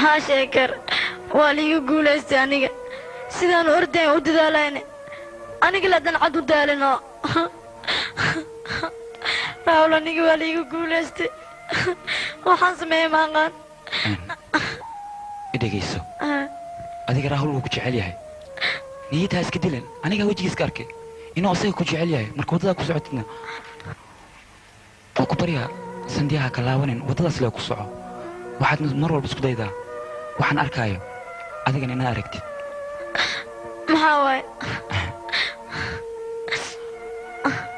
haa sheekar waa liiga guulaystay aniga sidaan ordayn u dadaalayne aniga la dancad u daalinoo raawul aniga waa liiga guulaystay waxaan sameeyey maaqaan i dhegayso adiga raahul wuu ku jecel yahay niyadtaa iska dilan anigaa wejigiiska arkay inuu asaga ku jecel yahay marka waddadaa ku socotidna waa ku baryaa sandiyaha ka laawanin waddadaas lee ku soco waxaad mar walba isku daydaa waxaan arkaayo adigana inaad aragtid maxaa waaye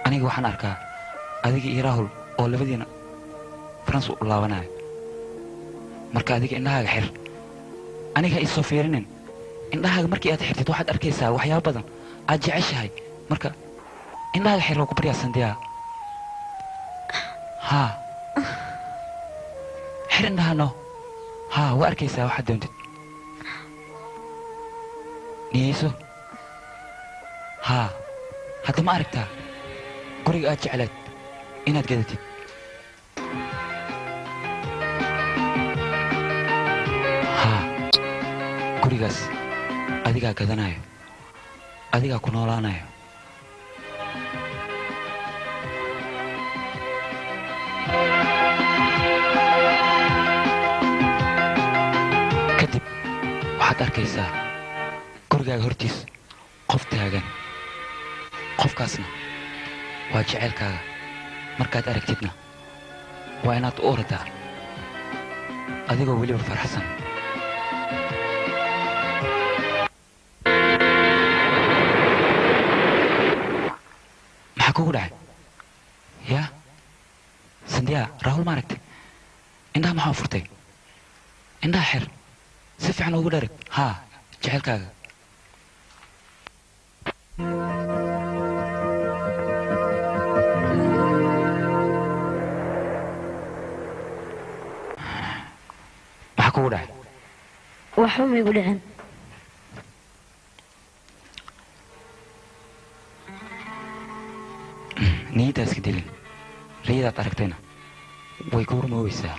aniga waxaan arkaa adiga iyo raahul oo labadiina farans u laabanayo marka adiga indhahaaga xir aniga ha isoo fiirinin indhahaaga markii aad xirtid waxaad arkaysaa waxyaaba badan aad jeceshahay marka indhahaaga xir waa ku baryaa sandiyaa haa xir indhahano haa waa arkaysaa waxaad doontid niyeyso haa hadda ma aragtaa guriga aad jeclaad inaad gadatid haa gurigaas adigaa gadanayo adigaa ku noolaanayo kadib waxaad arkaysaa gurigaaga hortiis qof taagan qofkaasna waa jeceylkaaga markaad aragtidna waa inaad u oradaa adigoo weliba faraxsan kugu dhacay ya sandiya rahul ma aragtay indhaha maxaa furtay indhaha xir si fiican ugu dharag haa jecelkaaga maxaa kugu dhacay waxba ma igu dhicin niyaddaa iska dilin riyadaad aragtayna way ku rumoobeysaa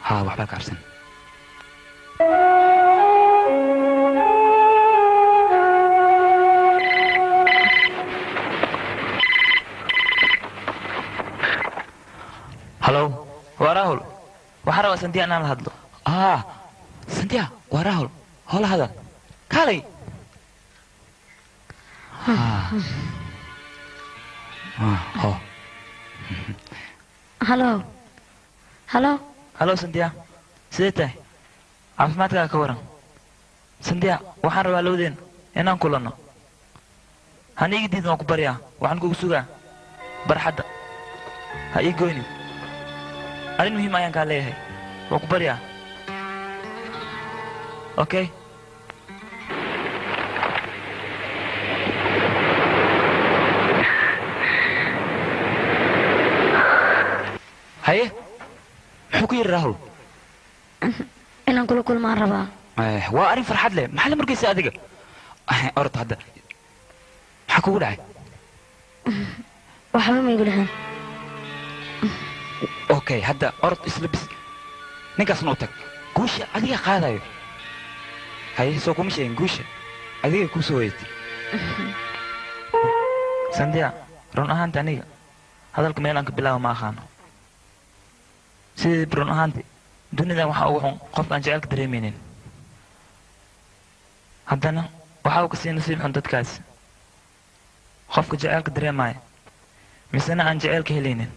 haa waxbaa ka cabsan halo waa rahul waxaan rabaa sandiya inaan la hadlo sandiya waa rahul hoola hadal kaalay halo halo halo sandiya sidee tahay caafimaadkaaga ka waran sandiya waxaan rabaa lowdeen inaan kulanno haniigi diidin waan ku baryaa waxaan kugu sugaa barxadda ha ii goynin arrin muhiim ayaan kaa leeyahay waan ku baryaa okay haye muxuu ku yidhi rahul inaan kula kulmaan rabaa waa arrin farxad leh maxaa la markaysa adiga orod hadda maxaa kugu dhacay waxba ma igu dhicin okay hadda orod isla bis ninkaasna u tag guusha adiga qaadayo haye soo kuma sheegin guusha adiga kuu soo weyatay sandiya run ahaanta aniga hadalka meelaan ka bilaaba ma aqaano sidii run ahaanti dunidan waxaa ugu xun qofkaan jecelka dareemaynin haddana waxaa uu kasii nasiib xun dadkaas qofka jecelka dareemaya misena aan jecelka helaynin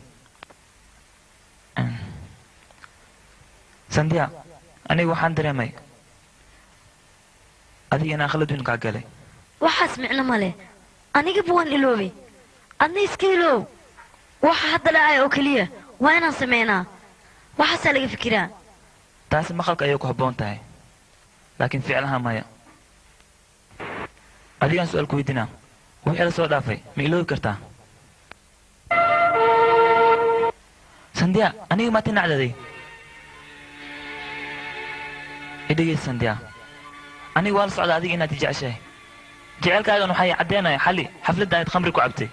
sandiya aniga waxaan dareemay adiga inaan khalad weyn kaa galay waxaas micno ma leh anigaba waan iloobay adna iska iloow waxa hadda dhacay oo keliya waa inaan sameynaa waxaasaa laga fikiraa taasi maqalka ayay ku habboon tahay laakiin ficlaha maya adigaan su-aal ku weydinaa wixii la soo dhaafay ma iloobi kartaa sandiya aniga maati nacdaday idhegeysa sandiya aniga waa la socdaa adiga inaad i jeceshahay jecelkaagan waxay caddeenaya xalli xafladda aad khamri ku cabtay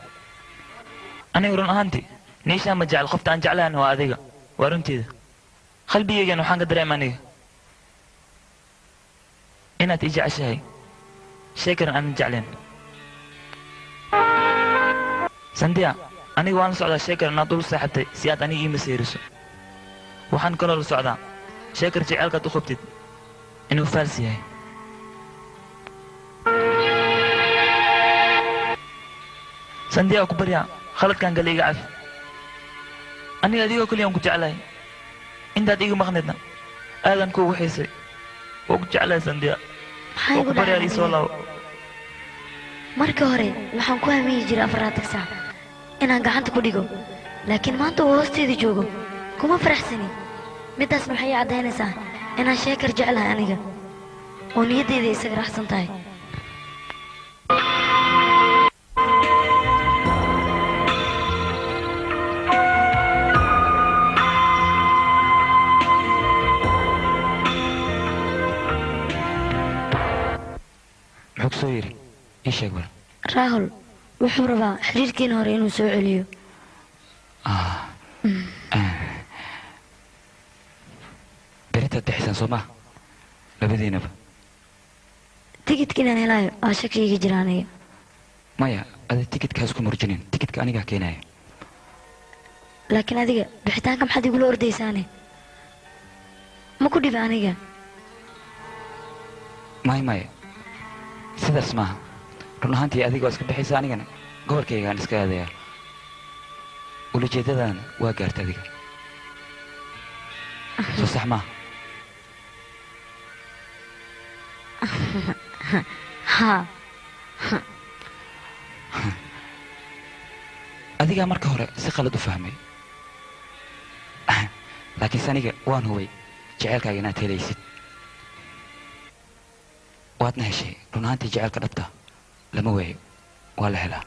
aniga run ahaantii niishaan ma jecel qofta aan jeclahan waa adiga waa runteeda qalbigaygan waxaan ka dareema aniga inaad i jeceshahay shay karan aanan jecleen sandiya aniga waan la socdaa shay karan inaad ula saaxibtay si aad aniga ii masayriso waxaan kaloo la socdaa shay kar jecelkaad u qabtid inuu faals yahay sandiya ku baryaa khaladkan gale iga cafi aniga adigoo keliyaan ku jeclahay intaad iga maqnaydna aadan kuugu xiisay waa ku jeclahay sandiya waa ku baryaa ii soo laabo marka hore waxaan ku hamiyi jiray afaraatan saac inaan gacanta ku dhigo laakiin maanta uu hoosteeda joogo kuma faraxsani middaasna waxay ii caddaynaysaa inaan sheekar jeclahay aniga oo niyaddeeda isaga raxsan tahay muxuu soo yiri ii sheeg bal rahul wuxuu rabaa xiriirkiina hore inuu soo celiyo berintaad bixisaan soo maa labadiinaba tikidka inaan helaayo aa shaki iga jira aniga maya ada tikidkaas ku murjinin tikidka anigaa keenaya laakiin adiga bixitaanka maxaad igula ordaysaane ma ku dhiba aniga maya sidaas maaha run ahaantii adiga waa iska bixaysa anigana gobolkaygaan iska aadayaa ulajeedadan waa gaarta adiga soo sax maaha ha adigaa marka hore si qalad u fahmay laakiinse aniga waan hubay jaceylkaaga inaad helaysid waadna heshay run ahaantii jaceylka dhabta lama waayo waa la helaa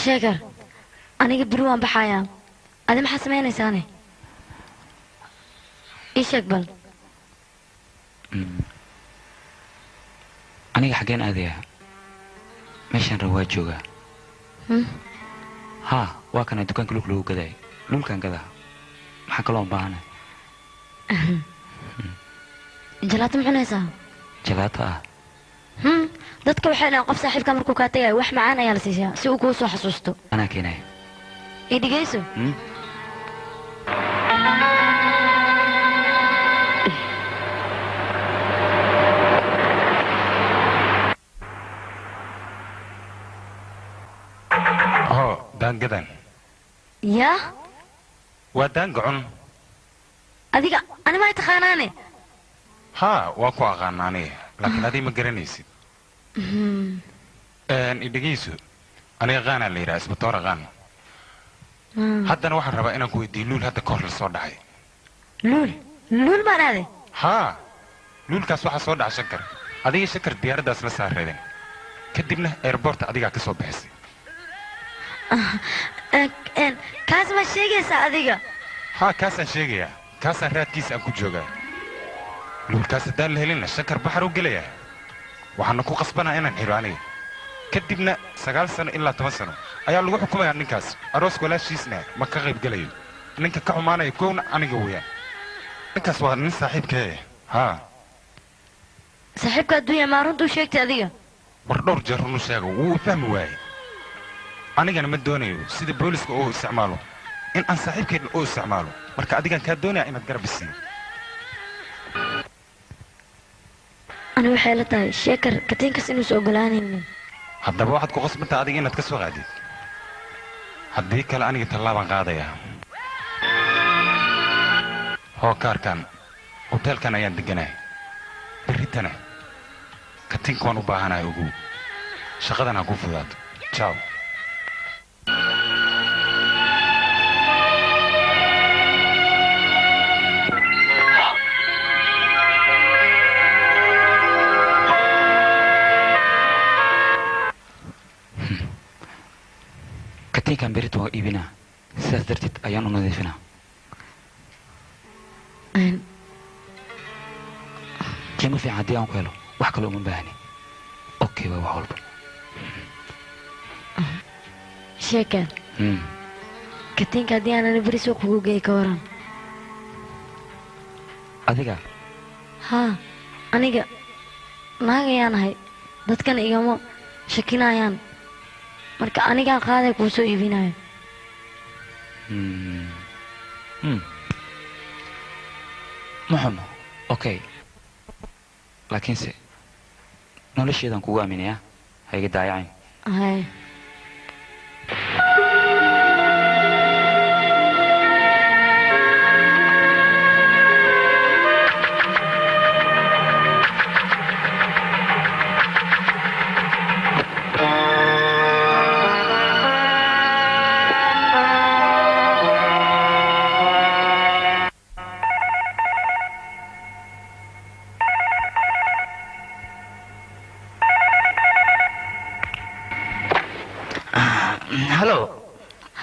sheekar aniga beri waan baxayaa adi maxaa samaynaysaane ii sheeg bal aniga xaggeen aadayaa meeshaan rab waa joogaa haa waa kana dukaanka lulka lagu gadaay lulkaan gadaa maxaa kaloo baahana jalaato ma cunaysaa jalaato ah dadka waxay dhahaan qof saaxiibka markuu kaa tagayo wax macaan ayaa la siisaa si uu kuu soo xasuusto anaa keenaya ii dhegayso daangadan yaa waa daanga cun adiga ani maa taqaanaane haa waa ku aqaana aniga laakiin adig ma garanaysid idhegayso aniga qaanaa la yidhaha isbatoora qaan haddana waxaan rabaa inaan ku weydiiyo luul hadda kahor la soo dhacay luul baan aaday haa luulkaas waxaa soo dhaca shakar adiga shakar diyaaraddaas la saarreedeen kadibna airboorta adigaa ka soo bixisay kaas ma sheegaysaa adiga haa kaasaan sheegayaa kaasaan raadkiisa aan ku joogaa luulkaas haddaan la helinna shakar baxar u gelayaa waxaana ku qasbanaa inaan xiro aniga kadibna 9 sano ilaa 10 sano ayaa lagu xukumayaa ninkaas aroos walaashiisna ma ka qayb gelayo ninka ka xumaanaya kowna aniga weeyaan ninkaas waa nin saaxiibkee haa saaxiibka adduunya maa runtuu sheegtay adiga war dhowr jeer runu sheego wuu fahmi waayey anigana ma doonayo sida booliska uu isticmaalo in aan saaxiibkeedna u isticmaalo marka adigaan kaa doonaya inaad garab isiiyo ani waxay la tahay sheekar katiinkas inuusa ogolaanaynin haddaba waxaad ku qasbantaa adiga inaad ka soo qaadid haddii kale aniga tallaabaan qaadayaa hookaarkan hoteelkan ayaan degganahay berritana katiinka waan u baahanahay ogow shaqadan ha ku fudaato jaw katiinkan berit waa iibinaa sidaas darteed ayaan u nadiifinaa qiimo fiican haddii aan ku helo wax kale uma baahni okay waa wax walba sheekar katiinka haddii aanan beri suuq kugu geey ka waran adiga haa aniga naag ayaan ahay dadkana igama shakinayaan marka anigaa qaaday kuu soo iibinayo ma xumo okay laakiinse nolosheedaan kugu aaminayaa ha iga daayacayn hay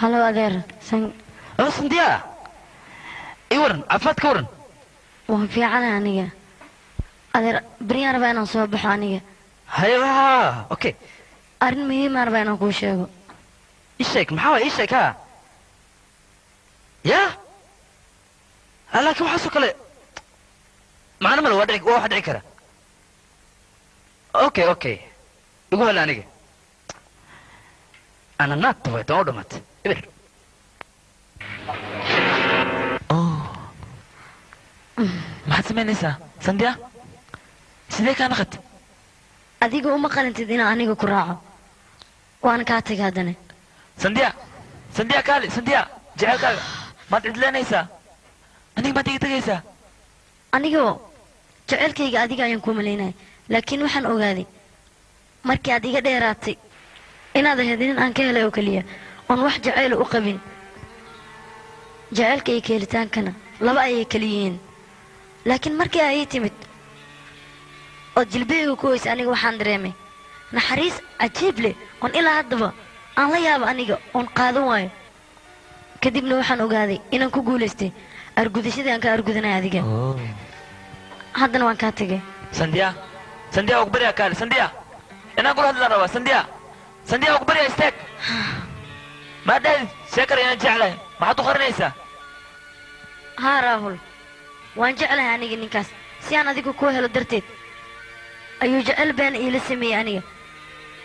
halo adeer sandiya i waran caafimaad ka waran waan fiicanahay aniga adeer beryaan rabaa inaan soo baxo aniga haye okay arrin muhiimaan rabaa inaan kuu sheego ii sheeg maxaa waay ii sheeg ha ya laakiin waxaasoo kale macno male waa wax dhici kara okay igu hel aniga ana naagta way too dhamat ibir maxaad samaynaysaa sandiya sidee kaa naqad adiga uma qalantid inaan aniga ku raaco waan kaa tagay haddana sandiya kaali sandiya jecelkaaga maad cidleynaysaa aniga maad iga tegaysaa anigoo jecelkayga adiga ayaan kuu malaynaya laakiin waxaan ogaaday markii aad iga dheeraatay inaad ahayd nin aan ka helay oo keliya oon wax jacayl u qabin jacaylka iyo keelitaankana laba ayay kala yihiin laakiin markii ay timid oo jilbeyga ku hoysay aniga waxaan dareemay naxariis cajiib leh oon ilaa haddaba aan la yaabo aniga oon qaadan waayo kadibna waxaan ogaaday inaan ku guulaystay argudashadii aan ka argudanay adiga haddana waan kaa tegay sandiya ogbarya kaali sandiya inaan kula hadlaan rabaa sandiya ogbarya istaag maa dhahid sheekar inaan jeclahay maxaad u qarinaysaa haa raahul waan jeclahay aniga ninkaas si aan adiga kuu helo darteed ayuu jecel been iila sameeyey aniga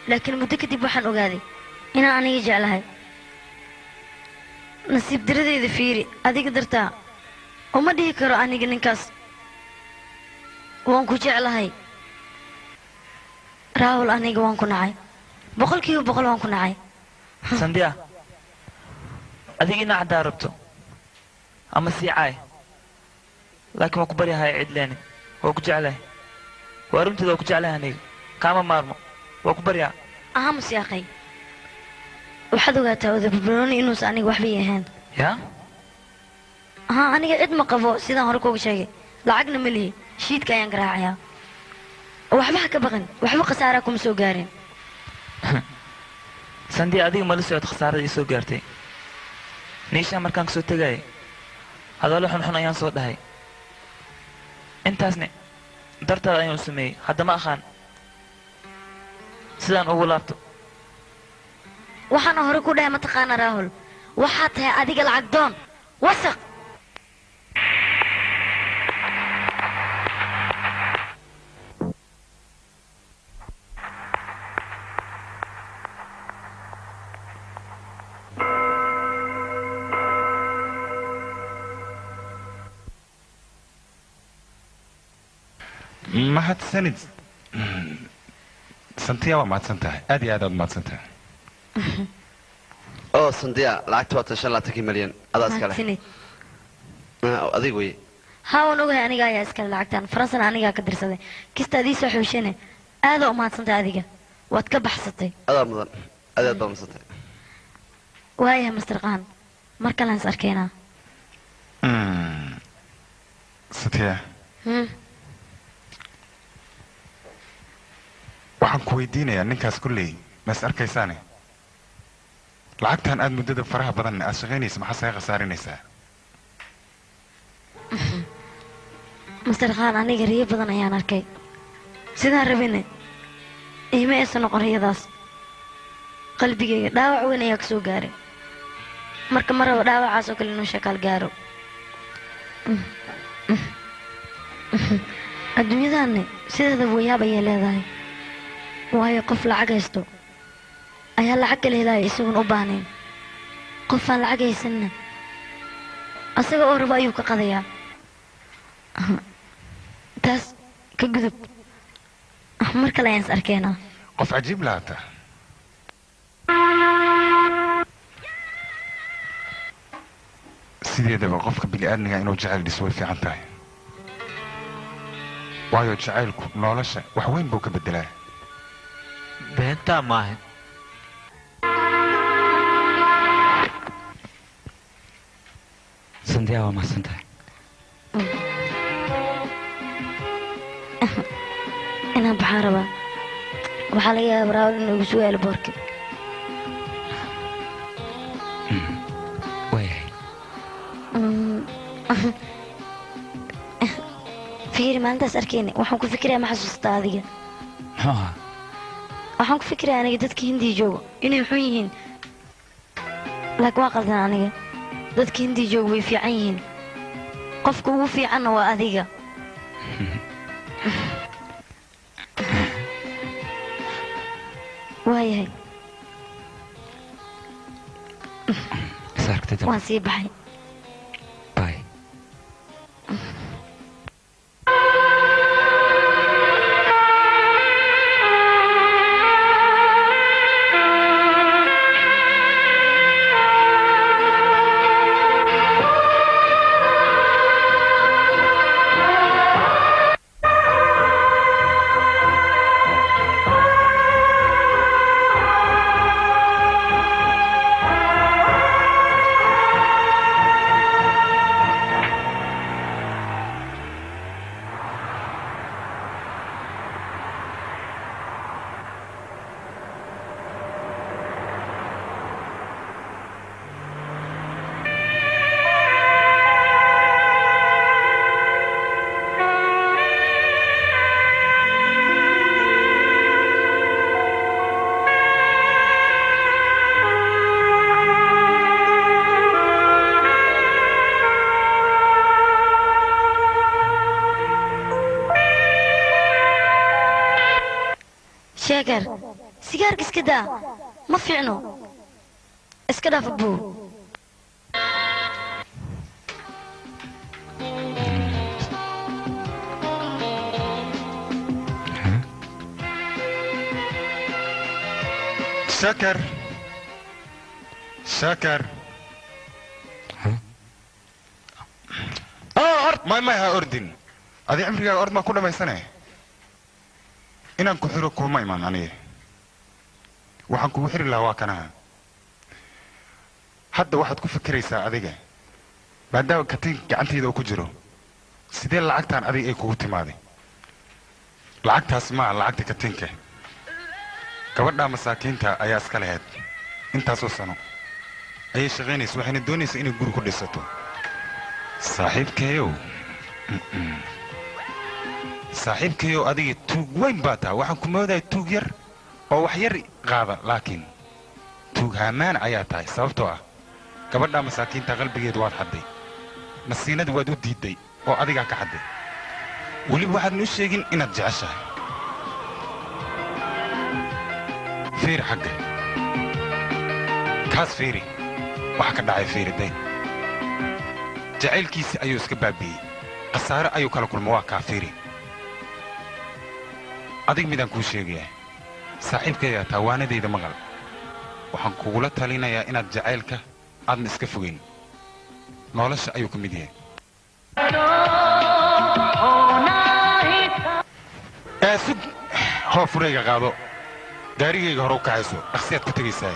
laakiin muddo kadib waxaan ogaaday inaan aniga jeclahay nasiib daradeyda fiiri adiga dartaa uma dhihi karo aniga ninkaas waan ku jeclahay raahul aniga waan ku nacay 100% waan ku nacay sandiya adiga ina caddaa rabto ama sii caay laakiin waan ku baryahay cidleenin waa ku jeclahay waa runteeda waa ku jeclahay aniga kaama maarmo waa ku baryaa aamus yaaqay waxaad ogaataa odababarooni inuusan aniga waxba yahaan yaa haa aniga cid ma qabo sidaan hore kuuga sheegay lacagna ma lihi shiidka ayaan garaacayaa waxba ha ka baqan waxba khasaaraa kuma soo gaarin sandiya adiga mala socod khasaarada ii soo gaartay niishaa markaan kasoo tegayay hadallo xunxun ayaan soo dhahay intaasne dartaada ayaan u sameeyey haddama aqaan sidaan ugu laabto waxaana hore ku dhahay mataqaana raahul waxaad tahay adiga lacag doon wasaq mahadsanid santiya waa mahadsantahay aad iyo aad aad mahadsantahay oo sandiya lacagta waa 25 milyan adaa iskale adiga wey haa waan ogahay aniga ayaa iskale lacagtan faransana anigaa ka dirsaday kista adii soo xooshane aadaa u mahadsantahay adiga waad ka baxsatay adaa mudan aad aad baa mahadsantay waayahay master qaan mar kalean is arkaynaa santiya waxaan ku weydiinayaa ninkaas kulley ma is arkaysaane lacagtan aad muddada faraha badan aad shaqaynaysa maxaa saga khasaarinaysaa master khaan aniga riyo badan ayaan arkay sidaan rabine iima aysan noqon riyadaas qalbigayga dhaawac weyn ayaa ka soo gaaray marka ma rabo dhaawacaas oo kale inuu shakaal gaaro adduunyadaanne sideeda wayaab ayay leedahay waayo qof lacag haysto ayaa lacag kala helaya isagoon u baahnayn qofaan lacag haysanna asaga oo rabo ayuu ka qadayaa taas ka gudub mar kale ayaan is arkaynaa qof cajiib laata sideedaba qofka bini'aadmiga inuu jacayl dhiso way fiican tahay waayo jacaylku nolosha wax weyn buu ka beddelaa beentaa maahan sandiya waa mahadsantahay inaan baxaan rabaa waxaa laga yaaba raawal inuu igu sugaalo boorki waayahay fiiri maalintaas arkeyne waxaan ku fikirayaa ma xasuustaa adiga muxuu ahaa waxaan ku fikirayaa aniga dadka hindiya joogo inay xun yihiin laakiin waa qaldan aniga dadka hindiya joogo way fiican yihiin qofka ugu fiicanna waa adiga waayahay waan sii baxay sigaarka iska daa ma fiicno iska dhaaf abuu شكر شكر أرد ما ها أردن هذه عمري أرد ما كل ما يسنى إن أنكو حركوا ما يمان عليه وحنكو حر الله واكنها حتى واحد كو فكري ساعة ذيك بعد ذلك كتير كعنتي ذو كجرو سيدي لعقت عن أذي إيكو تمادي لعقت اسمع لعقت كتينك gabadha masaakiinta ayaa iska lahayd intaasoo sano ayay shaqaynaysa waxayna doonaysaa inay guri ku dhisato saaxiibkayow adiga tuug weyn baa taha waxaan ku moodahay tuug yar oo wax yar qaada laakiin tuug haamaan ayaa tahay sababtoo ah gabadha masaakiinta qalbigeed waad xadday nasiinada waad u diidday oo adigaa ka xadday weliba waxaad noo sheegin inaad jeceshahay فيري حقه كاس فيري وحكا داعي فيري دين جعيل كيسي ايو اسكبابي قصارة ايو كالا كل مواقع فيري اديك ميدان كو شيغي صاحبك يا تاوانا ديدا مغل وحان كوغولا تالينا يا اناد جعيلك ادن اسكفوين نولش ايو كميديه سوق هو فريقا قادو gaarigayga hore u kacayso dhaqsiyaad ku tegaysaa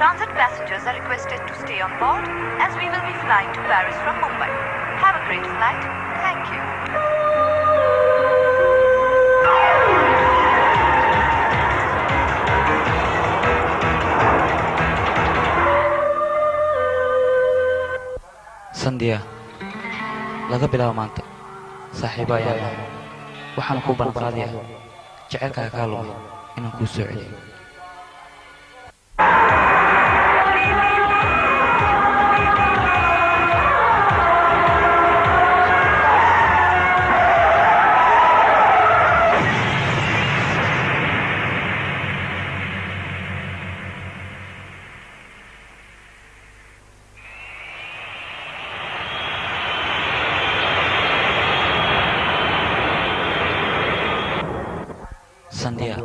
Transit passengers are requested to stay on board as we will be flying to Paris from Mumbai. Have a great flight. Thank you. Sandhya, laga bilaabo maanta saaxiibo ayaan nahay waxaan ku ballanqaadayaa jacaylkaaga kaa lumay inaan kuu soo celiyo Sandhya,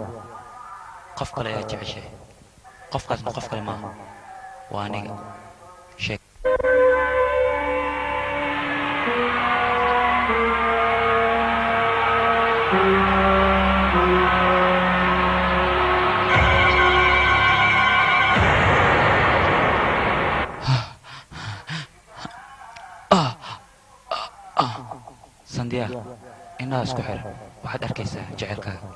qof kale ayaa jeceshahay qofkaasna qof kale maaha waa aniga sheeg Sandhya, indhaha isku xir waxaad arkaysaa jacaylkaaga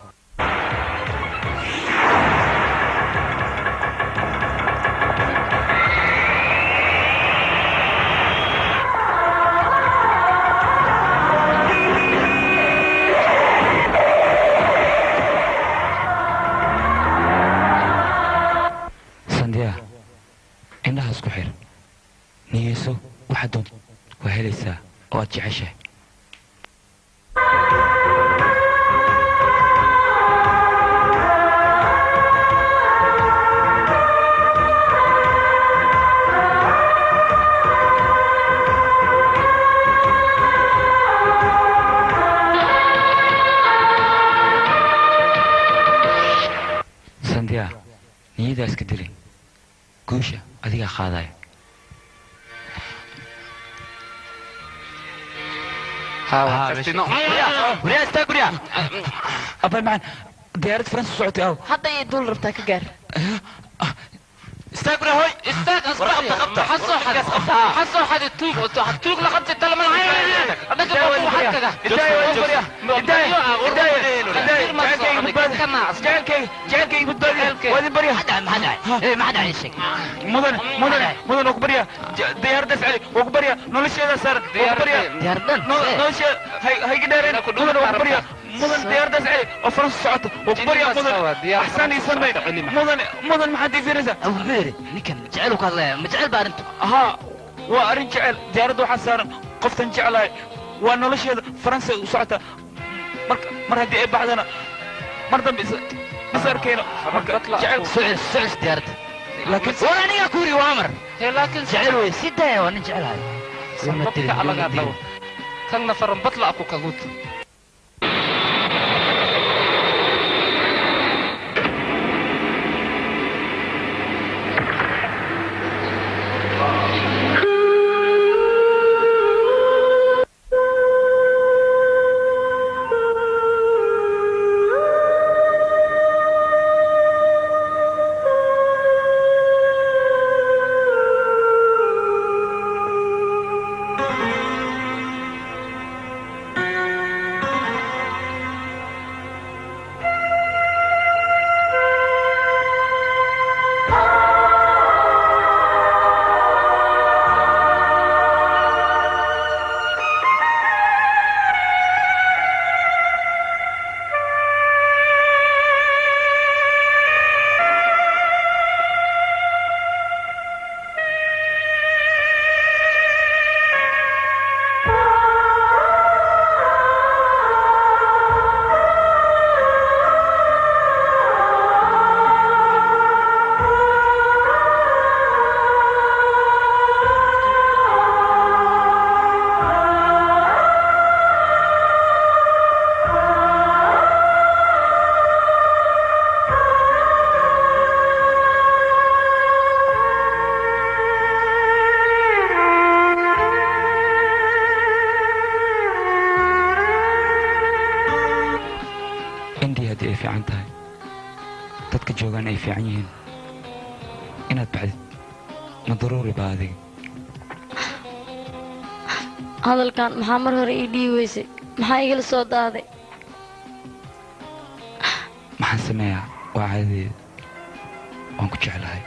Sandhya, indhaha isku xir niyeyso waxaad doonto waa helaysaa oo aad jeceshahay Sandhya, niyada iska dilin guusha adigaa qaadaya وريا استاك وريا أبا معن ديارة فرنسا صعتي أو حتى يدول ربطا كجار استاك هوي استاك أصبح حصو حد التوق لقد تتلم العين مدن وكبريا ديار دس علي وكبريا نولش هذا صار وكبريا نولش هاي قدرين مدن وكبريا مدن ديار دس علي وفرنسا سعته وكبريا مدن أحسن يسمي مدن ما حد يفرزه أو غيري نكن جعلك الله مجعل بارنت ها وأرن جعل ديار حصار قفتن جعلها ونولش هذا فرنسا وسعته مر هدي بعدنا مرضى بصير كينو جعل سعس ديارت لكن وانا يا كوري وامر لكن جعلوا سيدا وانا جعلها سنبتك على قدو كان نفر بطلع أكو كغوت ay fiican yihiin inaad baxdid ma daruuri baa adiga hadalkan maxaa mar hore ii dhihi weysay maxaa igala soo daaday maxaan sameeyaa waa caadadeeda waan ku jeclahay